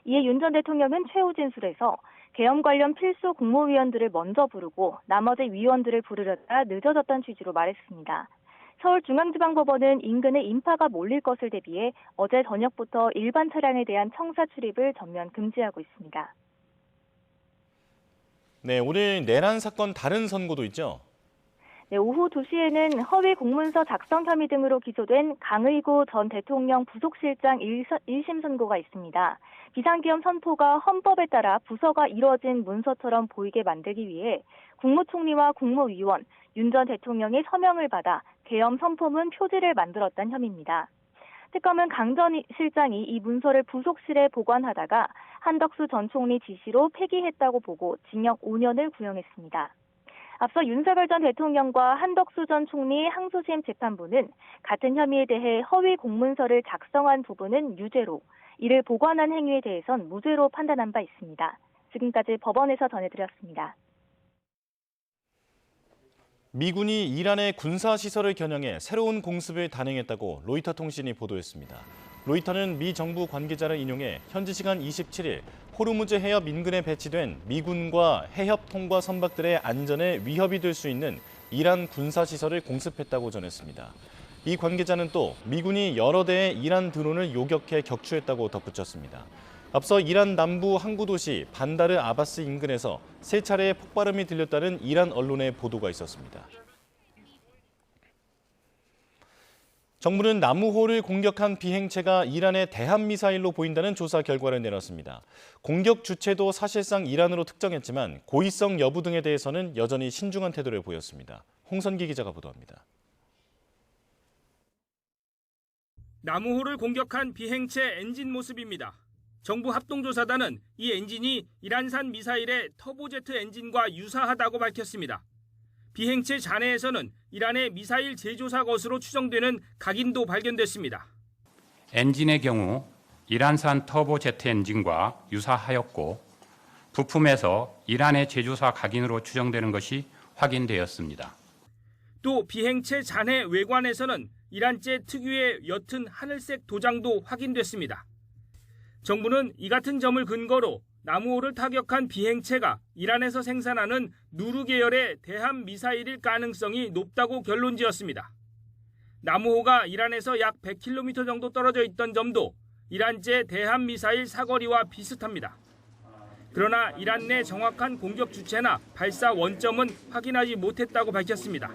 이에 윤 전 대통령은 최후 진술에서 계엄 관련 필수 국무위원들을 먼저 부르고 나머지 위원들을 부르려다 늦어졌다는 취지로 말했습니다. 서울중앙지방법원은 인근에 인파가 몰릴 것을 대비해 어제 저녁부터 일반 차량에 대한 청사 출입을 전면 금지하고 있습니다. 네, 오늘 내란 사건 다른 선고도 있죠? 네, 오후 2시에는 허위 공문서 작성 혐의 등으로 기소된 강의구 전 대통령 부속실장 1심 선고가 있습니다. 비상계엄 선포가 헌법에 따라 부서가 이루어진 문서처럼 보이게 만들기 위해 국무총리와 국무위원, 윤 전 대통령의 서명을 받아 계엄 선포문 표지를 만들었다는 혐의입니다. 특검은 강 전 실장이 이 문서를 부속실에 보관하다가 한덕수 전 총리 지시로 폐기했다고 보고 징역 5년을 구형했습니다. 앞서 윤석열 전 대통령과 한덕수 전 총리 항소심 재판부는 같은 혐의에 대해 허위 공문서를 작성한 부분은 유죄로, 이를 보관한 행위에 대해선 무죄로 판단한 바 있습니다. 지금까지 법원에서 전해드렸습니다. 미군이 이란의 군사시설을 겨냥해 새로운 공습을 단행했다고 로이터 통신이 보도했습니다. 로이터는 미 정부 관계자를 인용해 현지 시간 27일 호르무즈 해협 인근에 배치된 미군과 해협 통과 선박들의 안전에 위협이 될 수 있는 이란 군사시설을 공습했다고 전했습니다. 이 관계자는 또 미군이 여러 대의 이란 드론을 요격해 격추했다고 덧붙였습니다. 앞서 이란 남부 항구 도시 반다르 아바스 인근에서 3차례의 폭발음이 들렸다는 이란 언론의 보도가 있었습니다. 정부는 나무호를 공격한 비행체가 이란의 대한미사일로 보인다는 조사 결과를 내놨습니다. 공격 주체도 사실상 이란으로 특정했지만 고의성 여부 등에 대해서는 여전히 신중한 태도를 보였습니다. 홍선기 기자가 보도합니다. 나무호를 공격한 비행체 엔진 모습입니다. 정부 합동조사단은 이 엔진이 이란산 미사일의 터보제트 엔진과 유사하다고 밝혔습니다. 비행체 잔해에서는 이란의 미사일 제조사 것으로 추정되는 각인도 발견됐습니다. 엔진의 경우 이란산 터보제트 엔진과 유사하였고 부품에서 이란의 제조사 각인으로 추정되는 것이 확인되었습니다. 또 비행체 잔해 외관에서는 이란제 특유의 옅은 하늘색 도장도 확인됐습니다. 정부는 이 같은 점을 근거로 나무호를 타격한 비행체가 이란에서 생산하는 누르 계열의 대함 미사일일 가능성이 높다고 결론지었습니다. 나무호가 이란에서 약 100km 정도 떨어져 있던 점도 이란제 대함 미사일 사거리와 비슷합니다. 그러나 이란 내 정확한 공격 주체나 발사 원점은 확인하지 못했다고 밝혔습니다.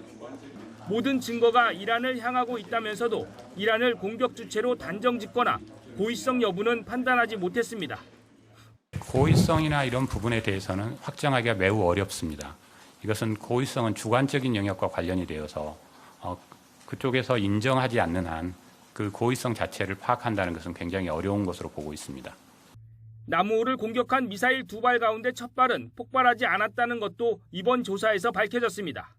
모든 증거가 이란을 향하고 있다면서도 이란을 공격 주체로 단정 짓거나 고의성 여부는 판단하지 못했습니다. 고의성이나 이런 부분에 대해서는 확정하기가 매우 어렵습니다. 이것은 고의성은 주관적인 영역과 관련이 되어서 그쪽에서 인정하지 않는 한 그 고의성 자체를 파악한다는 것은 굉장히 어려운 것으로 보고 있습니다. 나무호를 공격한 미사일 2발 가운데 첫 발은 폭발하지 않았다는 것도 이번 조사에서 밝혀졌습니다.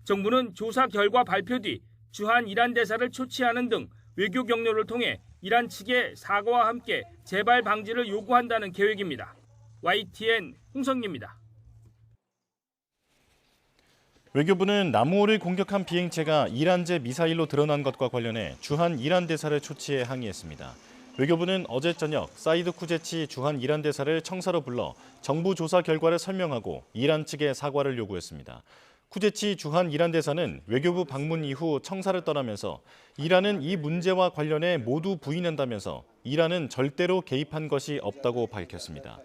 정부는 조사 결과 발표 뒤 주한 이란 대사를 초치하는 등 외교 경로를 통해 이란 측에 사과와 함께 재발 방지를 요구한다는 계획입니다. YTN 홍성기입니다. 외교부는 나무호를 공격한 비행체가 이란제 미사일로 드러난 것과 관련해 주한 이란 대사를 초치해 항의했습니다. 외교부는 어제 저녁 사이드 쿠제치 주한 이란 대사를 청사로 불러 정부 조사 결과를 설명하고 이란 측에 사과를 요구했습니다. 쿠제치 주한 이란 대사는 외교부 방문 이후 청사를 떠나면서 이란은 이 문제와 관련해 모두 부인한다면서 이란은 절대로 개입한 것이 없다고 밝혔습니다.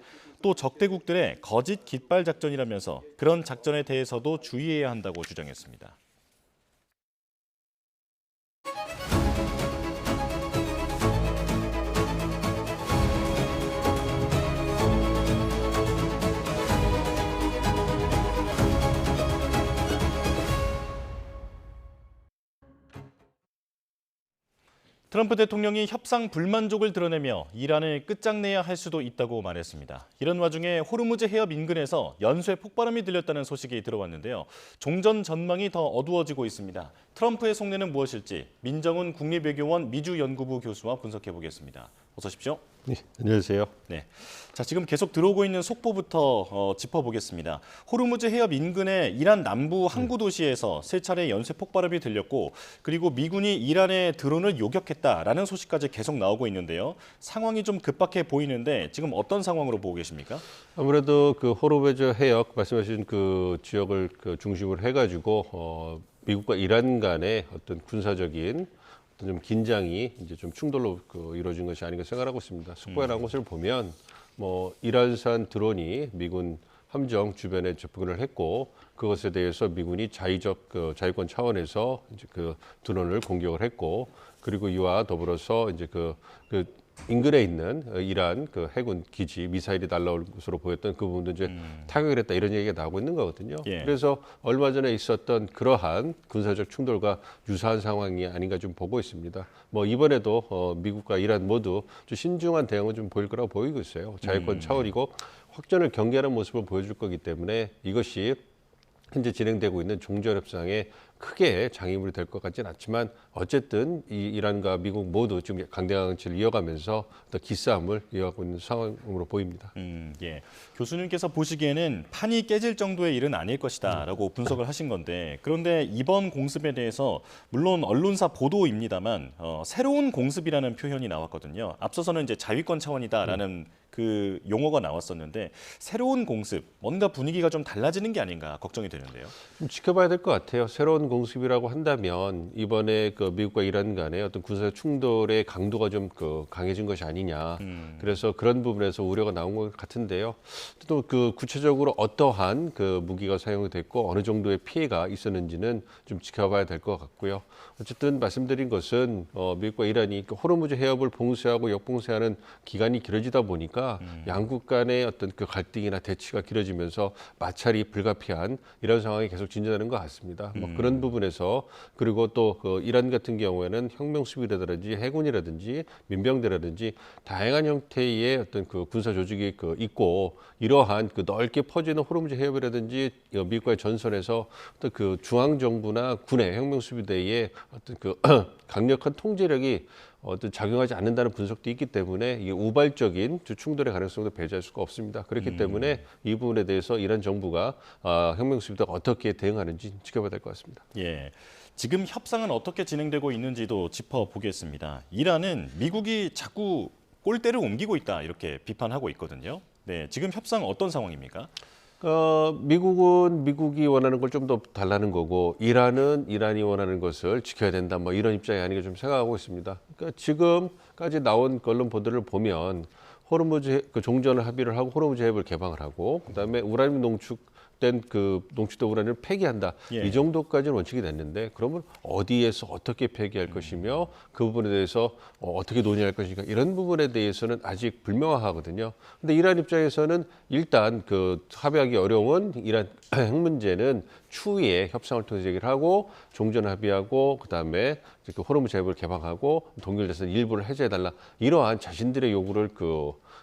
또 적대국들의 거짓 깃발 작전이라면서 그런 작전에 대해서도 주의해야 한다고 주장했습니다. 트럼프 대통령이 협상 불만족을 드러내며 이란을 끝장내야 할 수도 있다고 말했습니다. 이런 와중에 호르무즈 해협 인근에서 연쇄 폭발음이 들렸다는 소식이 들어왔는데요. 종전 전망이 더 어두워지고 있습니다. 트럼프의 속내는 무엇일지 민정훈 국립외교원 미주연구부 교수와 분석해 보겠습니다. 어서 오십시오. 네, 안녕하세요. 네, 자 지금 계속 들어오고 있는 속보부터 짚어보겠습니다. 호르무즈 해협 인근의 이란 남부 항구 도시에서 3차례 연쇄 폭발음이 들렸고 그리고 미군이 이란의 드론을 요격했다라는 소식까지 계속 나오고 있는데요. 상황이 좀 급박해 보이는데 지금 어떤 상황으로 보고 계십니까? 아무래도 그 호르무즈 해협 말씀하신 그 지역을 중심으로 해가지고 미국과 이란 간의 어떤 군사적인 좀 긴장이 이제 좀 충돌로 이루어진 것이 아닌가 생각하고 있습니다. 속보에 나온 것을 보면 뭐 이란산 드론이 미군 함정 주변에 접근을 했고 그것에 대해서 미군이 자유권 차원에서 이제 그 드론을 공격을 했고 그리고 이와 더불어서 이제 인근에 있는 이란 그 해군 기지 미사일이 날라올 것으로 보였던 그 부분도 이제 타격을 했다 이런 얘기가 나오고 있는 거거든요. 예. 그래서 얼마 전에 있었던 그러한 군사적 충돌과 유사한 상황이 아닌가 좀 보고 있습니다. 뭐 이번에도 미국과 이란 모두 좀 신중한 대응을 좀 보일 거라고 보이고 있어요. 자유권 차원이고 확전을 경계하는 모습을 보여줄 거기 때문에 이것이 현재 진행되고 있는 종전협상에 크게 장애물이 될 것 같지는 않지만 어쨌든 이란과 미국 모두 지금 강대강치를 이어가면서 더 기싸움을 이어가고 있는 상황으로 보입니다. 예. 교수님께서 보시기에는 판이 깨질 정도의 일은 아닐 것이다라고 분석을 하신 건데 그런데 이번 공습에 대해서 물론 언론사 보도입니다만 새로운 공습이라는 표현이 나왔거든요. 앞서서는 이제 자위권 차원이다라는 그 용어가 나왔었는데 새로운 공습, 뭔가 분위기가 좀 달라지는 게 아닌가 걱정이 되는데요. 좀 지켜봐야 될 것 같아요. 새로운 공습이라고 한다면 이번에 그 미국과 이란 간의 어떤 군사 충돌의 강도가 좀 강해진 것이 아니냐. 그래서 그런 부분에서 우려가 나온 것 같은데요. 또 그 구체적으로 어떠한 그 무기가 사용이 됐고 어느 정도의 피해가 있었는지는 좀 지켜봐야 될 것 같고요. 어쨌든 말씀드린 것은 미국과 이란이 호르무즈 해협을 봉쇄하고 역봉쇄하는 기간이 길어지다 보니까 양국 간의 어떤 그 갈등이나 대치가 길어지면서 마찰이 불가피한 이런 상황이 계속 진전하는 것 같습니다. 뭐 그런 부분에서 그리고 또 그 이란 같은 경우에는 혁명 수비라든지 해군이라든지 민병대라든지 다양한 형태의 어떤 그 군사 조직이 있고 이러한 그 넓게 퍼지는 호르무즈 해협이라든지 미국과의 전선에서 어떤 그 중앙 정부나 군의 혁명 수비대의 어떤 그 강력한 통제력이 어떤 작용하지 않는다는 분석도 있기 때문에 이게 우발적인 충돌의 가능성도 배제할 수가 없습니다. 그렇기 때문에 이 부분에 대해서 이란 정부가 혁명 수비대가 어떻게 대응하는지 지켜봐야 될 것 같습니다. 예. 지금 협상은 어떻게 진행되고 있는지도 짚어보겠습니다. 이란은 미국이 자꾸 꼴대를 옮기고 있다 이렇게 비판하고 있거든요. 네, 지금 협상 어떤 상황입니까? 미국은 미국이 원하는 걸 좀 더 달라는 거고 이란은 이란이 원하는 것을 지켜야 된다. 뭐 이런 입장이 아닌가 좀 생각하고 있습니다. 그러니까 지금까지 나온 언론 보도를 보면 호르무즈 종전을 합의를 하고 호르무즈 해협을 개방을 하고 그다음에 우라늄 농축된 우라늄을 폐기한다. 예. 이 정도까지는 원칙이 됐는데 그러면 어디에서 어떻게 폐기할 것이며 그 부분에 대해서 어떻게 논의할 것인가 이런 부분에 대해서는 아직 불명확하거든요. 근데 이란 입장에서는 일단 합의하기 어려운 이란 핵 문제는 추후에 협상을 통해서 얘기를 하고 종전 합의하고 그다음에 그 호르무즈 해협을 개방하고 동결돼서 일부를 해제해달라 이러한 자신들의 요구를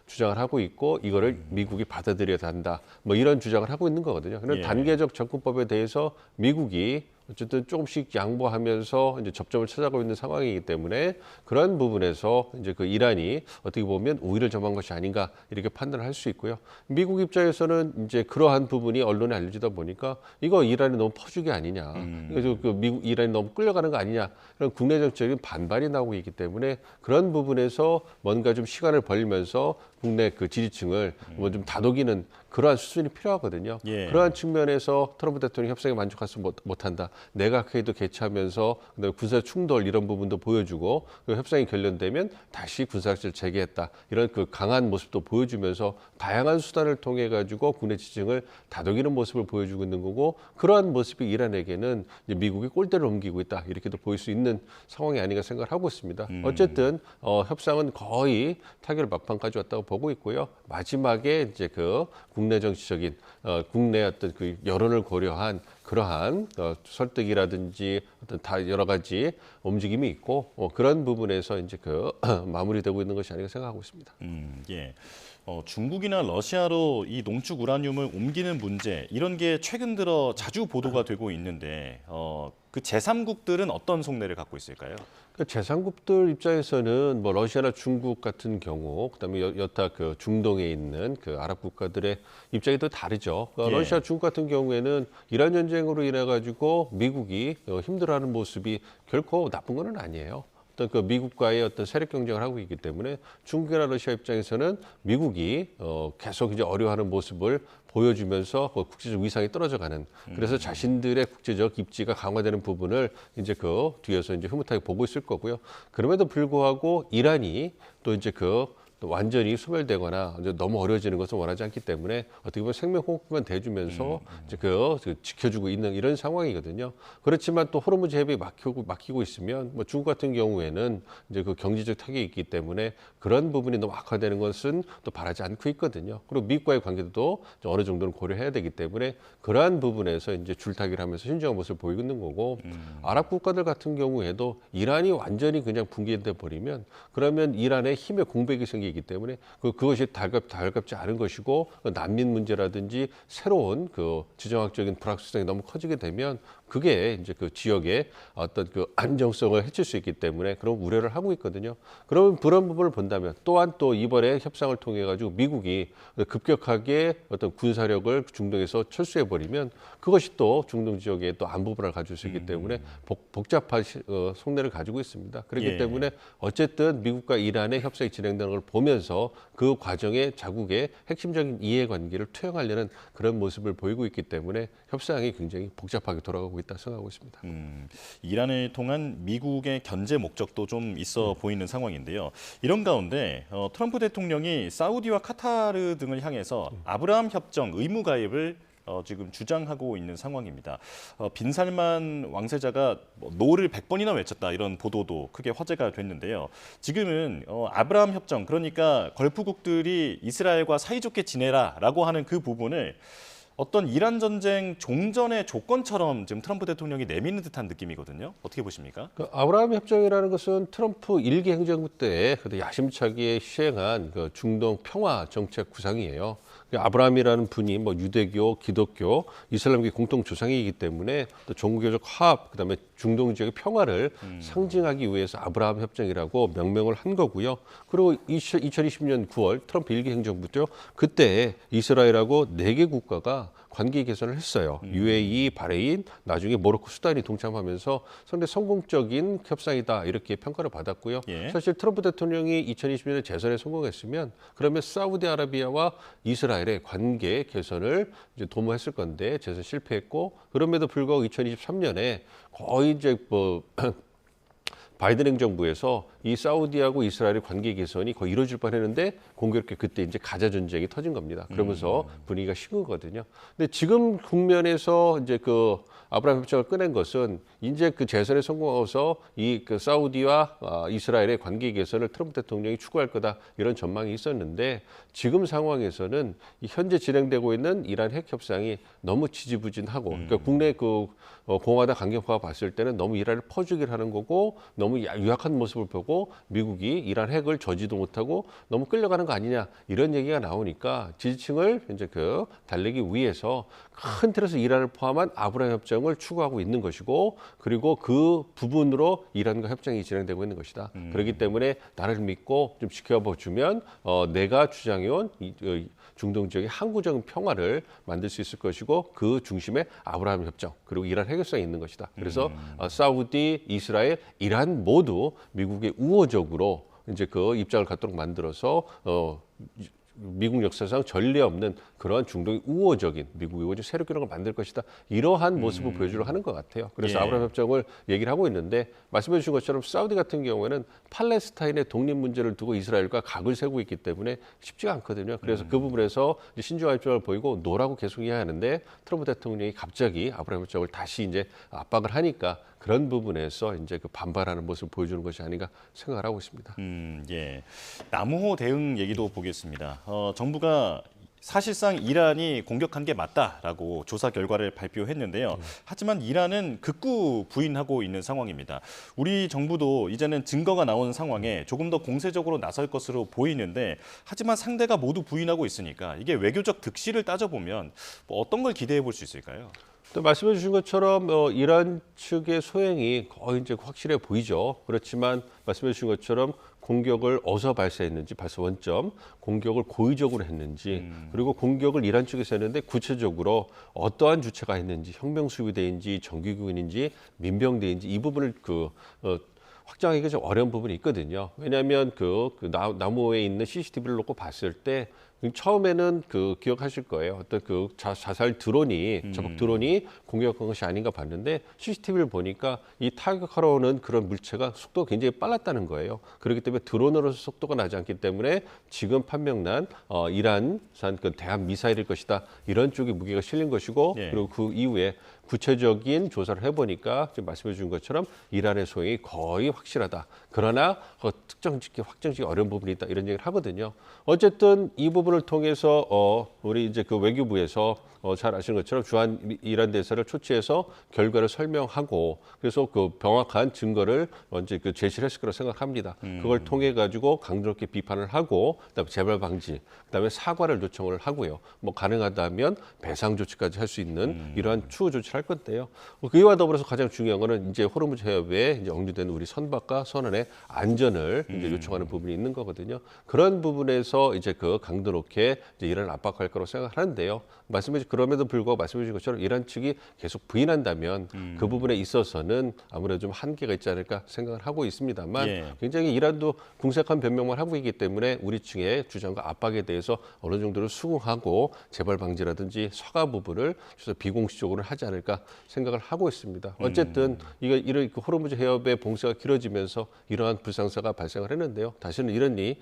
주장을 하고 있고 이거를 미국이 받아들여야 한다. 뭐 이런 주장을 하고 있는 거거든요. 그런데 예. 단계적 접근법에 대해서 미국이 어쨌든 조금씩 양보하면서 이제 접점을 찾아가고 있는 상황이기 때문에 그런 부분에서 이제 이란이 어떻게 보면 우위를 점한 것이 아닌가 이렇게 판단을 할 수 있고요. 미국 입장에서는 이제 그러한 부분이 언론에 알려지다 보니까 이거 이란이 너무 퍼주기 아니냐. 그래서 미국 이란이 너무 끌려가는 거 아니냐. 그런 국내 정책적인 반발이 나오고 있기 때문에 그런 부분에서 뭔가 좀 시간을 벌리면서 국내 지지층을 뭐 좀 다독이는 그러한 수준이 필요하거든요. 예. 그러한 측면에서 트럼프 대통령이 협상에 만족하지 못한다. 내각회의도 개최하면서 그다음에 군사 충돌 이런 부분도 보여주고 협상이 결련되면 다시 군사학제를 재개했다. 이런 강한 모습도 보여주면서 다양한 수단을 통해 가지고 국내 지지층을 다독이는 모습을 보여주고 있는 거고 그러한 모습이 이란에게는 이제 미국이 꼴대를 옮기고 있다. 이렇게도 보일 수 있는 상황이 아닌가 생각을 하고 있습니다. 어쨌든 협상은 거의 타결 막판까지 왔다고 보고 있고요. 마지막에 이제 국내 정치적인 국내 어떤 여론을 고려한 그러한 설득이라든지 어떤 다 여러 가지 움직임이 있고 그런 부분에서 이제 마무리되고 있는 것이 아닌가 생각하고 있습니다. 예. 중국이나 러시아로 이 농축 우라늄을 옮기는 문제 이런 게 최근 들어 자주 보도가 되고 있는데 그 제3국들은 어떤 속내를 갖고 있을까요? 제3국들 입장에서는 뭐 러시아나 중국 같은 경우 그다음에 여타 중동에 있는 아랍 국가들의 입장이 또 다르죠. 예. 러시아, 중국 같은 경우에는 이란 전쟁으로 인해 가지고 미국이 힘들어하는 모습이 결코 나쁜 건 아니에요. 어떤 미국과의 어떤 세력 경쟁을 하고 있기 때문에 중국이나 러시아 입장에서는 미국이 계속 이제 어려워하는 모습을 보여주면서 국제적 위상이 떨어져가는 그래서 자신들의 국제적 입지가 강화되는 부분을 이제 뒤에서 이제 흐뭇하게 보고 있을 거고요. 그럼에도 불구하고 이란이 또 이제 또 완전히 소멸되거나 이제 너무 어려워지는 것은 원하지 않기 때문에 어떻게 보면 생명호흡기만 대주면서 이제 그 지켜주고 있는 이런 상황이거든요. 그렇지만 또 호르무즈 해협이 막히고 있으면 뭐 중국 같은 경우에는 이제 그 경제적 타격이 있기 때문에 그런 부분이 너무 악화되는 것은 또 바라지 않고 있거든요. 그리고 미국과의 관계도 어느 정도는 고려해야 되기 때문에 그러한 부분에서 이제 줄타기를 하면서 신중한 모습을 보이고 있는 거고 아랍 국가들 같은 경우에도 이란이 완전히 그냥 붕괴돼 버리면 그러면 이란의 힘의 공백이 생기기 때문에 그것이 달갑지 않은 것이고 난민 문제라든지 새로운 그 지정학적인 불확실성이 너무 커지게 되면 그게 이제 그 지역의 어떤 그 안정성을 해칠 수 있기 때문에 그런 우려를 하고 있거든요. 그러면 그런 부분을 본다면 또한 또 이번에 협상을 통해 가지고 미국이 급격하게 어떤 군사력을 중동에서 철수해 버리면 그것이 또 중동 지역에 또 안보 불안을 가질 수 있기 때문에 복잡한 속내를 가지고 있습니다. 그렇기 때문에 어쨌든 미국과 이란의 협상이 진행되는 걸 보면서 그 과정에 자국의 핵심적인 이해관계를 투영하려는 그런 모습을 보이고 있기 때문에 협상이 굉장히 복잡하게 돌아가고 있다 생각하고 있습니다. 이란을 통한 미국의 견제 목적도 좀 있어 보이는 상황인데요. 이런 가운데 트럼프 대통령이 사우디와 카타르 등을 향해서 아브라함 협정 의무 가입을 지금 주장하고 있는 상황입니다. 빈살만 왕세자가 노를 100번이나 외쳤다 이런 보도도 크게 화제가 됐는데요. 지금은 아브라함 협정 그러니까 걸프국들이 이스라엘과 사이좋게 지내라라고 하는 그 부분을 어떤 이란 전쟁 종전의 조건처럼 지금 트럼프 대통령이 내미는 듯한 느낌이거든요. 어떻게 보십니까? 그 아브라함 협정이라는 것은 트럼프 1기 행정부 때 야심차게 시행한 그 중동 평화 정책 구상이에요. 아브라함이라는 분이 뭐 유대교, 기독교, 이슬람교 공통 조상이기 때문에 또 종교적 화합, 그다음에 중동 지역의 평화를 상징하기 위해서 아브라함 협정이라고 명명을 한 거고요. 그리고 2020년 9월 트럼프 1기 행정부죠. 그때 이스라엘하고 4개 국가가 관계 개선을 했어요. UAE, 바레인, 나중에 모로코, 수단이 동참하면서 상당히 성공적인 협상이다 이렇게 평가를 받았고요. 사실 트럼프 대통령이 2020년에 재선에 성공했으면 그러면 사우디아라비아와 이스라엘의 관계 개선을 이제 도모했을 건데 재선 실패했고 그럼에도 불구하고 2023년에 거의 이제 뭐 바이든 행정부에서 이 사우디하고 이스라엘의 관계 개선이 거의 이루어질 뻔했는데 공교롭게 그때 이제 가자 전쟁이 터진 겁니다. 그러면서 분위기가 식은 거거든요. 근데 지금 국면에서 이제 그 아브라함 협정을 꺼낸 것은 이제 그 재선에 성공해서 이 그 사우디와 이스라엘의 관계 개선을 트럼프 대통령이 추구할 거다 이런 전망이 있었는데 지금 상황에서는 이 현재 진행되고 있는 이란 핵 협상이 너무 지지부진하고 그러니까 국내 그 공화당 강경파가 봤을 때는 너무 이란을 퍼주기를 하는 거고 너무 유약한 모습을 보고 미국이 이란 핵을 저지도 못하고 너무 끌려가는 거 아니냐 이런 얘기가 나오니까 지지층을 이제 그 달래기 위해서 큰 틀에서 이란을 포함한 아브라함 협정을 추구하고 있는 것이고 그리고 그 부분으로 이란과 협정이 진행되고 있는 것이다. 그렇기 때문에 나를 믿고 좀 지켜봐 주면 내가 주장해온 중동 지역의 항구적인 평화를 만들 수 있을 것이고 그 중심에 아브라함 협정 그리고 이란 해결성이 있는 것이다. 그래서 사우디, 이스라엘, 이란 모두 미국의 우호적으로 이제 그 입장을 갖도록 만들어서 미국 역사상 전례 없는 그러한 중동의 우호적인 미국의 우호적 세력 균형을 만들 것이다. 이러한 모습을 보여주려고 하는 것 같아요. 그래서 아브라함 협정을 얘기를 하고 있는데 말씀해 주신 것처럼 사우디 같은 경우에는 팔레스타인의 독립 문제를 두고 이스라엘과 각을 세우고 있기 때문에 쉽지가 않거든요. 그래서 그 부분에서 신중한 입장을 보이고 노라고 계속 이야기하는데 트럼프 대통령이 갑자기 아브라함 협정을 다시 이제 압박을 하니까 그런 부분에서 이제 그 반발하는 모습을 보여주는 것이 아닌가 생각을 하고 있습니다. 남호 대응 얘기도 보겠습니다. 정부가 사실상 이란이 공격한 게 맞다라고 조사 결과를 발표했는데요. 하지만 이란은 극구 부인하고 있는 상황입니다. 우리 정부도 이제는 증거가 나오는 상황에 조금 더 공세적으로 나설 것으로 보이는데 하지만 상대가 모두 부인하고 있으니까 이게 외교적 득실을 따져보면 뭐 어떤 걸 기대해 볼 수 있을까요? 또 말씀해 주신 것처럼 이란 측의 소행이 거의 이제 확실해 보이죠. 그렇지만 말씀해 주신 것처럼 공격을 어디서 발사했는지, 발사 원점, 공격을 고의적으로 했는지, 그리고 공격을 이란 쪽에서 했는데 구체적으로 어떠한 주체가 했는지, 혁명수비대인지, 정규군인지, 민병대인지 이 부분을 확정하기가 좀 어려운 부분이 있거든요. 왜냐하면 나무에 있는 CCTV를 놓고 봤을 때 처음에는 그 기억하실 거예요. 어떤 그 자살 드론이 저박 드론이 공격한 것이 아닌가 봤는데 CCTV를 보니까 이 타격하러 오는 그런 물체가 속도가 굉장히 빨랐다는 거예요. 그렇기 때문에 드론으로서 속도가 나지 않기 때문에 지금 판명난 이란산 그 대한 미사일일 것이다. 이런 쪽에 무게가 실린 것이고 그리고 그 이후에 구체적인 조사를 해보니까 지금 말씀해 주신 것처럼 이란의 소행이 거의 확실하다. 그러나 특정짓기 확정짓기 어려운 부분이 있다. 이런 얘기를 하거든요. 어쨌든 이 부분을 통해서 우리 이제 그 외교부에서 잘 아시는 것처럼 주한 이란 대사를 초치해서 결과를 설명하고 그래서 그 명확한 증거를 먼저 그 제시를 했을 거라고 생각합니다. 그걸 통해 가지고 강도롭게 비판을 하고 그다음에 재발 방지, 그다음에 사과를 요청을 하고요. 뭐 가능하다면 배상 조치까지 할 수 있는 이러한 추후 조치를 할 건데요. 그와 더불어서 가장 중요한 거는 이제 호르무즈 해협에 이제 억류된 우리 선박과 선원의 안전을 이제 요청하는 부분이 있는 거거든요. 그런 부분에서 이제 그 강도 높게 이제 이란을 압박할 거라고 생각하는데요. 그럼에도 불구하고 말씀해 주신 것처럼 이란 측이 계속 부인한다면 그 부분에 있어서는 아무래도 좀 한계가 있지 않을까 생각을 하고 있습니다만 굉장히 이란도 궁색한 변명만 하고 있기 때문에 우리 측의 주장과 압박에 대해서 어느 정도로 수긍하고 재발 방지라든지 서가 부분을 비공식적으로 하지 않을까 생각을 하고 있습니다. 어쨌든 이런 호르무즈 해협의 봉쇄가 길어지면서 이러한 불상사가 발생을 했는데요. 다시는 이런 일이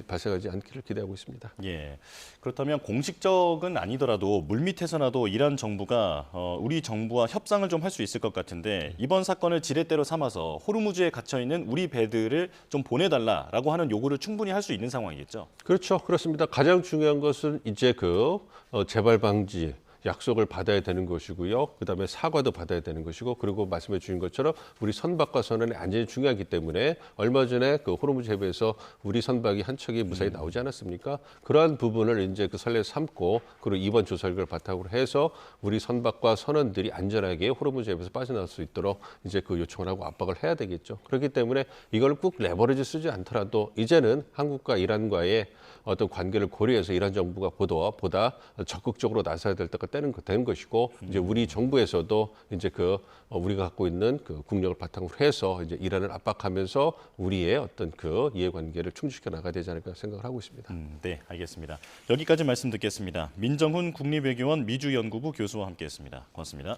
발생하지 않기를 기대하고 있습니다. 예. 그렇다면 공식적은 아니더라도 물밑에서나도 이란 정부가 우리 정부와 협상을 좀 할 수 있을 것 같은데 이번 사건을 지렛대로 삼아서 호르무즈에 갇혀 있는 우리 배들을 좀 보내달라라고 하는 요구를 충분히 할 수 있는 상황이겠죠? 그렇죠. 그렇습니다. 가장 중요한 것은 이제 그 재발 방지 약속을 받아야 되는 것이고요. 그다음에 사과도 받아야 되는 것이고 그리고 말씀해 주신 것처럼 우리 선박과 선원의 안전이 중요하기 때문에 얼마 전에 그 호르무즈 해협에서 우리 선박이 한 척이 무사히 나오지 않았습니까? 그러한 부분을 이제 그 선례 삼고 그리고 이번 조사 결과를 바탕으로 해서 우리 선박과 선원들이 안전하게 호르무즈 해협에서 빠져나올 수 있도록 이제 그 요청을 하고 압박을 해야 되겠죠. 그렇기 때문에 이걸 꼭 레버리지 쓰지 않더라도 이제는 한국과 이란과의 어떤 관계를 고려해서 이란 정부가 보다 적극적으로 나서야 될 때가 되는 것이고 이제 우리 정부에서도 이제 그 우리가 갖고 있는 그 국력을 바탕으로 해서 이제 이란을 압박하면서 우리의 어떤 그 이해관계를 충족시켜 나가야 되지 않을까 생각을 하고 있습니다. 네, 알겠습니다. 여기까지 말씀 듣겠습니다. 민정훈 국립외교원 미주연구부 교수와 함께했습니다. 고맙습니다.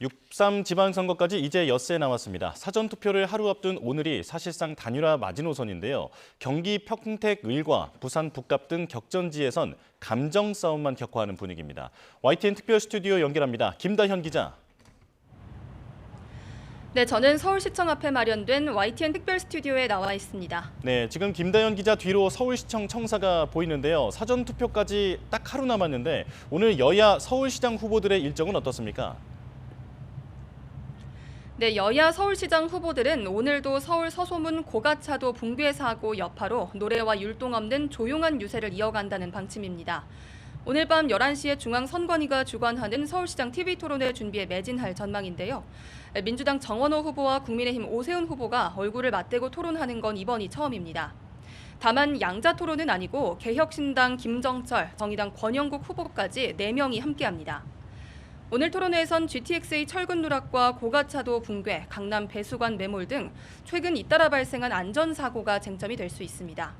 육3 지방선거까지 이제 엿새 남았습니다. 사전투표를 하루 앞둔 오늘이 사실상 단일화 마지노선인데요. 경기 평택 을과 부산 북갑 등 격전지에선 감정 싸움만 격화하는 분위기입니다. YTN 특별 스튜디오 연결합니다. 김다현 기자. 네, 저는 서울시청 앞에 마련된 YTN 특별 스튜디오에 나와 있습니다. 네, 지금 김다현 기자 뒤로 서울시청 청사가 보이는데요. 사전투표까지 딱 하루 남았는데 오늘 여야 서울시장 후보들의 일정은 어떻습니까? 네, 여야 서울시장 후보들은 오늘도 서울 서소문 고가차도 붕괴 사고 여파로 노래와 율동 없는 조용한 유세를 이어간다는 방침입니다. 오늘 밤 11시에 중앙선관위가 주관하는 서울시장 TV토론회 준비에 매진할 전망인데요. 민주당 정원호 후보와 국민의힘 오세훈 후보가 얼굴을 맞대고 토론하는 건 이번이 처음입니다. 다만 양자 토론은 아니고 개혁신당 김정철, 정의당 권영국 후보까지 4명이 함께합니다. 오늘 토론회에선 GTX-A 철근 누락과 고가차도 붕괴, 강남 배수관 매몰 등 최근 잇따라 발생한 안전사고가 쟁점이 될 수 있습니다.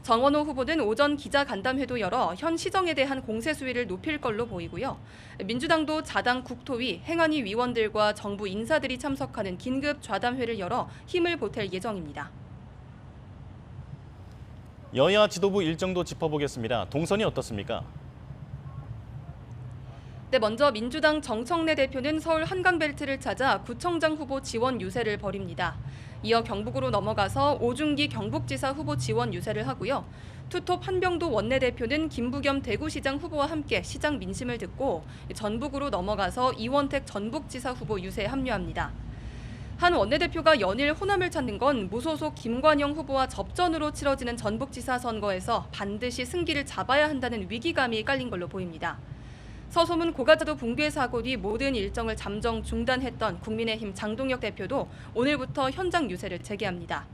정원호 후보는 오전 기자간담회도 열어 현 시정에 대한 공세 수위를 높일 걸로 보이고요. 민주당도 자당 국토위, 행안위 위원들과 정부 인사들이 참석하는 긴급 좌담회를 열어 힘을 보탤 예정입니다. 여야 지도부 일정도 짚어보겠습니다. 동선이 어떻습니까? 네, 먼저 민주당 정청래 대표는 서울 한강벨트를 찾아 구청장 후보 지원 유세를 벌입니다. 이어 경북으로 넘어가서 오중기 경북지사 후보 지원 유세를 하고요. 투톱 한병도 원내대표는 김부겸 대구시장 후보와 함께 시장 민심을 듣고 전북으로 넘어가서 이원택 전북지사 후보 유세에 합류합니다. 한 원내대표가 연일 호남을 찾는 건 무소속 김관영 후보와 접전으로 치러지는 전북지사 선거에서 반드시 승기를 잡아야 한다는 위기감이 깔린 걸로 보입니다. 서소문 고가차도 붕괴 사고 뒤 모든 일정을 잠정 중단했던 국민의힘 장동혁 대표도 오늘부터 현장 유세를 재개합니다.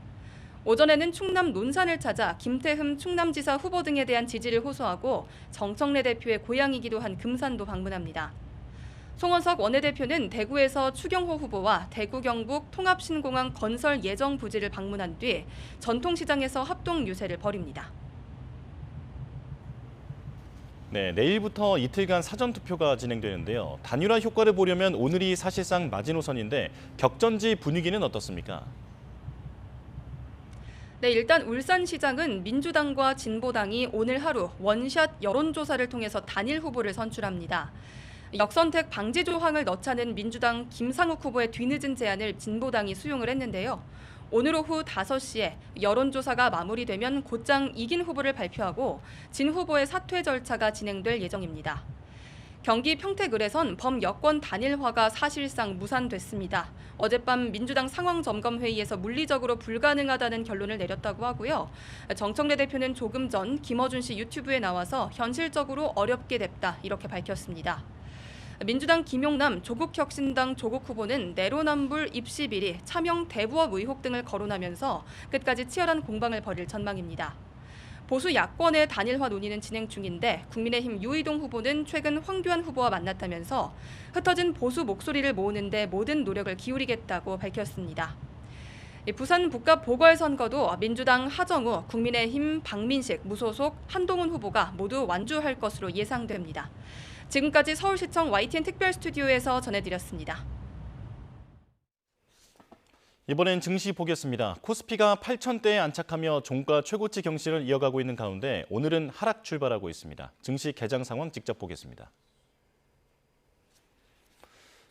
오전에는 충남 논산을 찾아 김태흠 충남지사 후보 등에 대한 지지를 호소하고 정청래 대표의 고향이기도 한 금산도 방문합니다. 송원석 원내대표는 대구에서 추경호 후보와 대구 경북 통합신공항 건설 예정 부지를 방문한 뒤 전통시장에서 합동 유세를 벌입니다. 네, 내일부터 이틀간 사전투표가 진행되는데요. 단일화 효과를 보려면 오늘이 사실상 마지노선인데 격전지 분위기는 어떻습니까? 네, 일단 울산시장은 민주당과 진보당이 오늘 하루 원샷 여론조사를 통해서 단일 후보를 선출합니다. 역선택 방지 조항을 넣자는 민주당 김상욱 후보의 뒤늦은 제안을 진보당이 수용을 했는데요. 오늘 오후 5시에 여론조사가 마무리되면 곧장 이긴 후보를 발표하고 진 후보의 사퇴 절차가 진행될 예정입니다. 경기 평택을에선 범여권 단일화가 사실상 무산됐습니다. 어젯밤 민주당 상황점검회의에서 물리적으로 불가능하다는 결론을 내렸다고 하고요. 정청래 대표는 조금 전 김어준 씨 유튜브에 나와서 현실적으로 어렵게 됐다 이렇게 밝혔습니다. 민주당 김용남 조국혁신당 조국 후보는 내로남불 입시 비리, 차명 대부업 의혹 등을 거론하면서 끝까지 치열한 공방을 벌일 전망입니다. 보수 야권의 단일화 논의는 진행 중인데 국민의힘 유이동 후보는 최근 황교안 후보와 만났다면서 흩어진 보수 목소리를 모으는 데 모든 노력을 기울이겠다고 밝혔습니다. 부산 북갑 보궐선거도 민주당 하정우, 국민의힘 박민식, 무소속 한동훈 후보가 모두 완주할 것으로 예상됩니다. 지금까지 서울시청 YTN 특별 스튜디오에서 전해드렸습니다. 이번엔 증시 보겠습니다. 코스피가 8,000대에 안착하며 종가 최고치 경신을 이어가고 있는 가운데 오늘은 하락 출발하고 있습니다. 증시 개장 상황 직접 보겠습니다.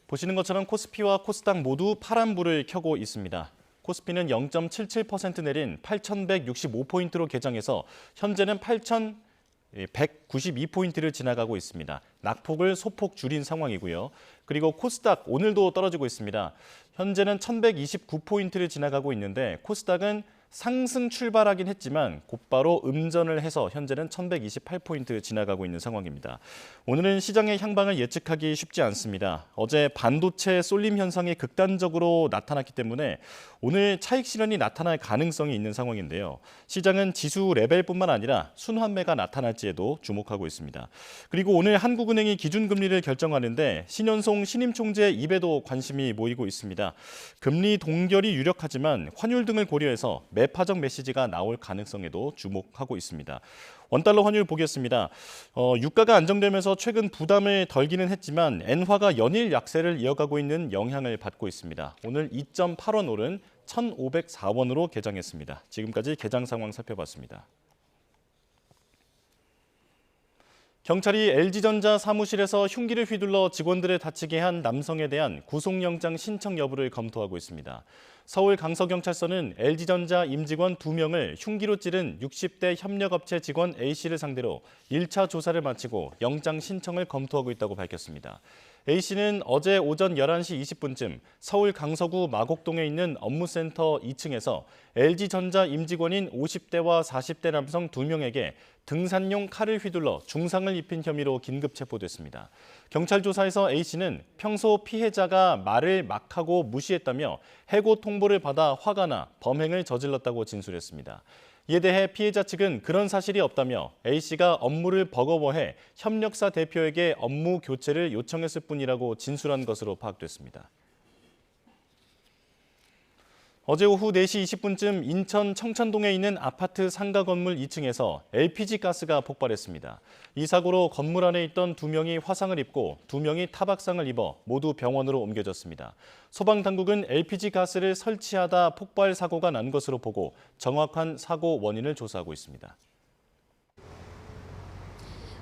보시는 것처럼 코스피와 코스닥 모두 파란불을 켜고 있습니다. 코스피는 0.77% 내린 8,165포인트로 개장해서 현재는 8,192포인트를 지나가고 있습니다. 낙폭을 소폭 줄인 상황이고요. 그리고 코스닥 오늘도 떨어지고 있습니다. 현재는 1,129포인트를 지나가고 있는데 코스닥은 상승 출발하긴 했지만 곧바로 음전을 해서 현재는 1,128포인트 지나가고 있는 상황입니다. 오늘은 시장의 향방을 예측하기 쉽지 않습니다. 어제 반도체 쏠림 현상이 극단적으로 나타났기 때문에 오늘 차익 실현이 나타날 가능성이 있는 상황인데요. 시장은 지수 레벨뿐만 아니라 순환매가 나타날지에도 주목하고 있습니다. 그리고 오늘 한국은행이 기준금리를 결정하는데 신현송 신임 총재 입에도 관심이 모이고 있습니다. 금리 동결이 유력하지만 환율 등을 고려해서 매파적 메시지가 나올 가능성에도 주목하고 있습니다. 원달러 환율 보겠습니다. 유가가 안정되면서 최근 부담을 덜기는 했지만 엔화가 연일 약세를 이어가고 있는 영향을 받고 있습니다. 오늘 2.8원 오른 1,504원으로 개장했습니다. 지금까지 개장 상황 살펴봤습니다. 경찰이 LG전자 사무실에서 흉기를 휘둘러 직원들을 다치게 한 남성에 대한 구속영장 신청 여부를 검토하고 있습니다. 서울 강서경찰서는 LG전자 임직원 2명을 흉기로 찌른 60대 협력업체 직원 A씨를 상대로 1차 조사를 마치고 영장 신청을 검토하고 있다고 밝혔습니다. A씨는 어제 오전 11시 20분쯤 서울 강서구 마곡동에 있는 업무센터 2층에서 LG전자 임직원인 50대와 40대 남성 2명에게 등산용 칼을 휘둘러 중상을 입힌 혐의로 긴급 체포됐습니다. 경찰 조사에서 A씨는 평소 피해자가 말을 막하고 무시했다며 해고 통보를 받아 화가 나 범행을 저질렀다고 진술했습니다. 이에 대해 피해자 측은 그런 사실이 없다며 A씨가 업무를 버거워해 협력사 대표에게 업무 교체를 요청했을 뿐이라고 진술한 것으로 파악됐습니다. 어제 오후 4시 20분쯤 인천 청천동에 있는 아파트 상가 건물 2층에서 LPG 가스가 폭발했습니다. 이 사고로 건물 안에 있던 2명이 화상을 입고 2명이 타박상을 입어 모두 병원으로 옮겨졌습니다. 소방당국은 LPG 가스를 설치하다 폭발 사고가 난 것으로 보고 정확한 사고 원인을 조사하고 있습니다.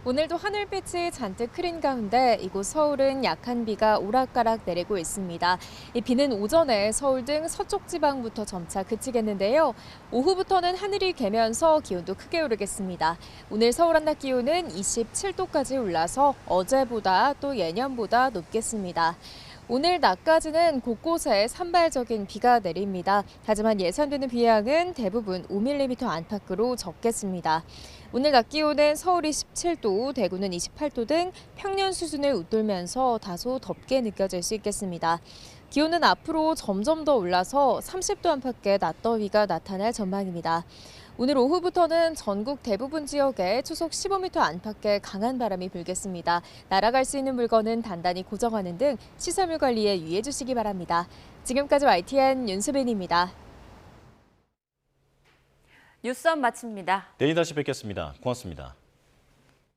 오늘도 하늘빛이 잔뜩 흐린 가운데 이곳 서울은 약한 비가 오락가락 내리고 있습니다. 이 비는 오전에 서울 등 서쪽 지방부터 점차 그치겠는데요. 오후부터는 하늘이 개면서 기온도 크게 오르겠습니다. 오늘 서울 한낮 기온은 27도까지 올라서 어제보다 또 예년보다 높겠습니다. 오늘 낮까지는 곳곳에 산발적인 비가 내립니다. 하지만 예상되는 비양은 대부분 5mm 안팎으로 적겠습니다. 오늘 낮 기온은 서울이 17도, 대구는 28도 등 평년 수준을 웃돌면서 다소 덥게 느껴질 수 있겠습니다. 기온은 앞으로 점점 더 올라서 30도 안팎의 낮더위가 나타날 전망입니다. 오늘 오후부터는 전국 대부분 지역에 초속 15m 안팎의 강한 바람이 불겠습니다. 날아갈 수 있는 물건은 단단히 고정하는 등 시설물 관리에 유의해 주시기 바랍니다. 지금까지 YTN 윤수빈입니다. 뉴스업 마칩니다. 내일 다시 뵙겠습니다. 고맙습니다.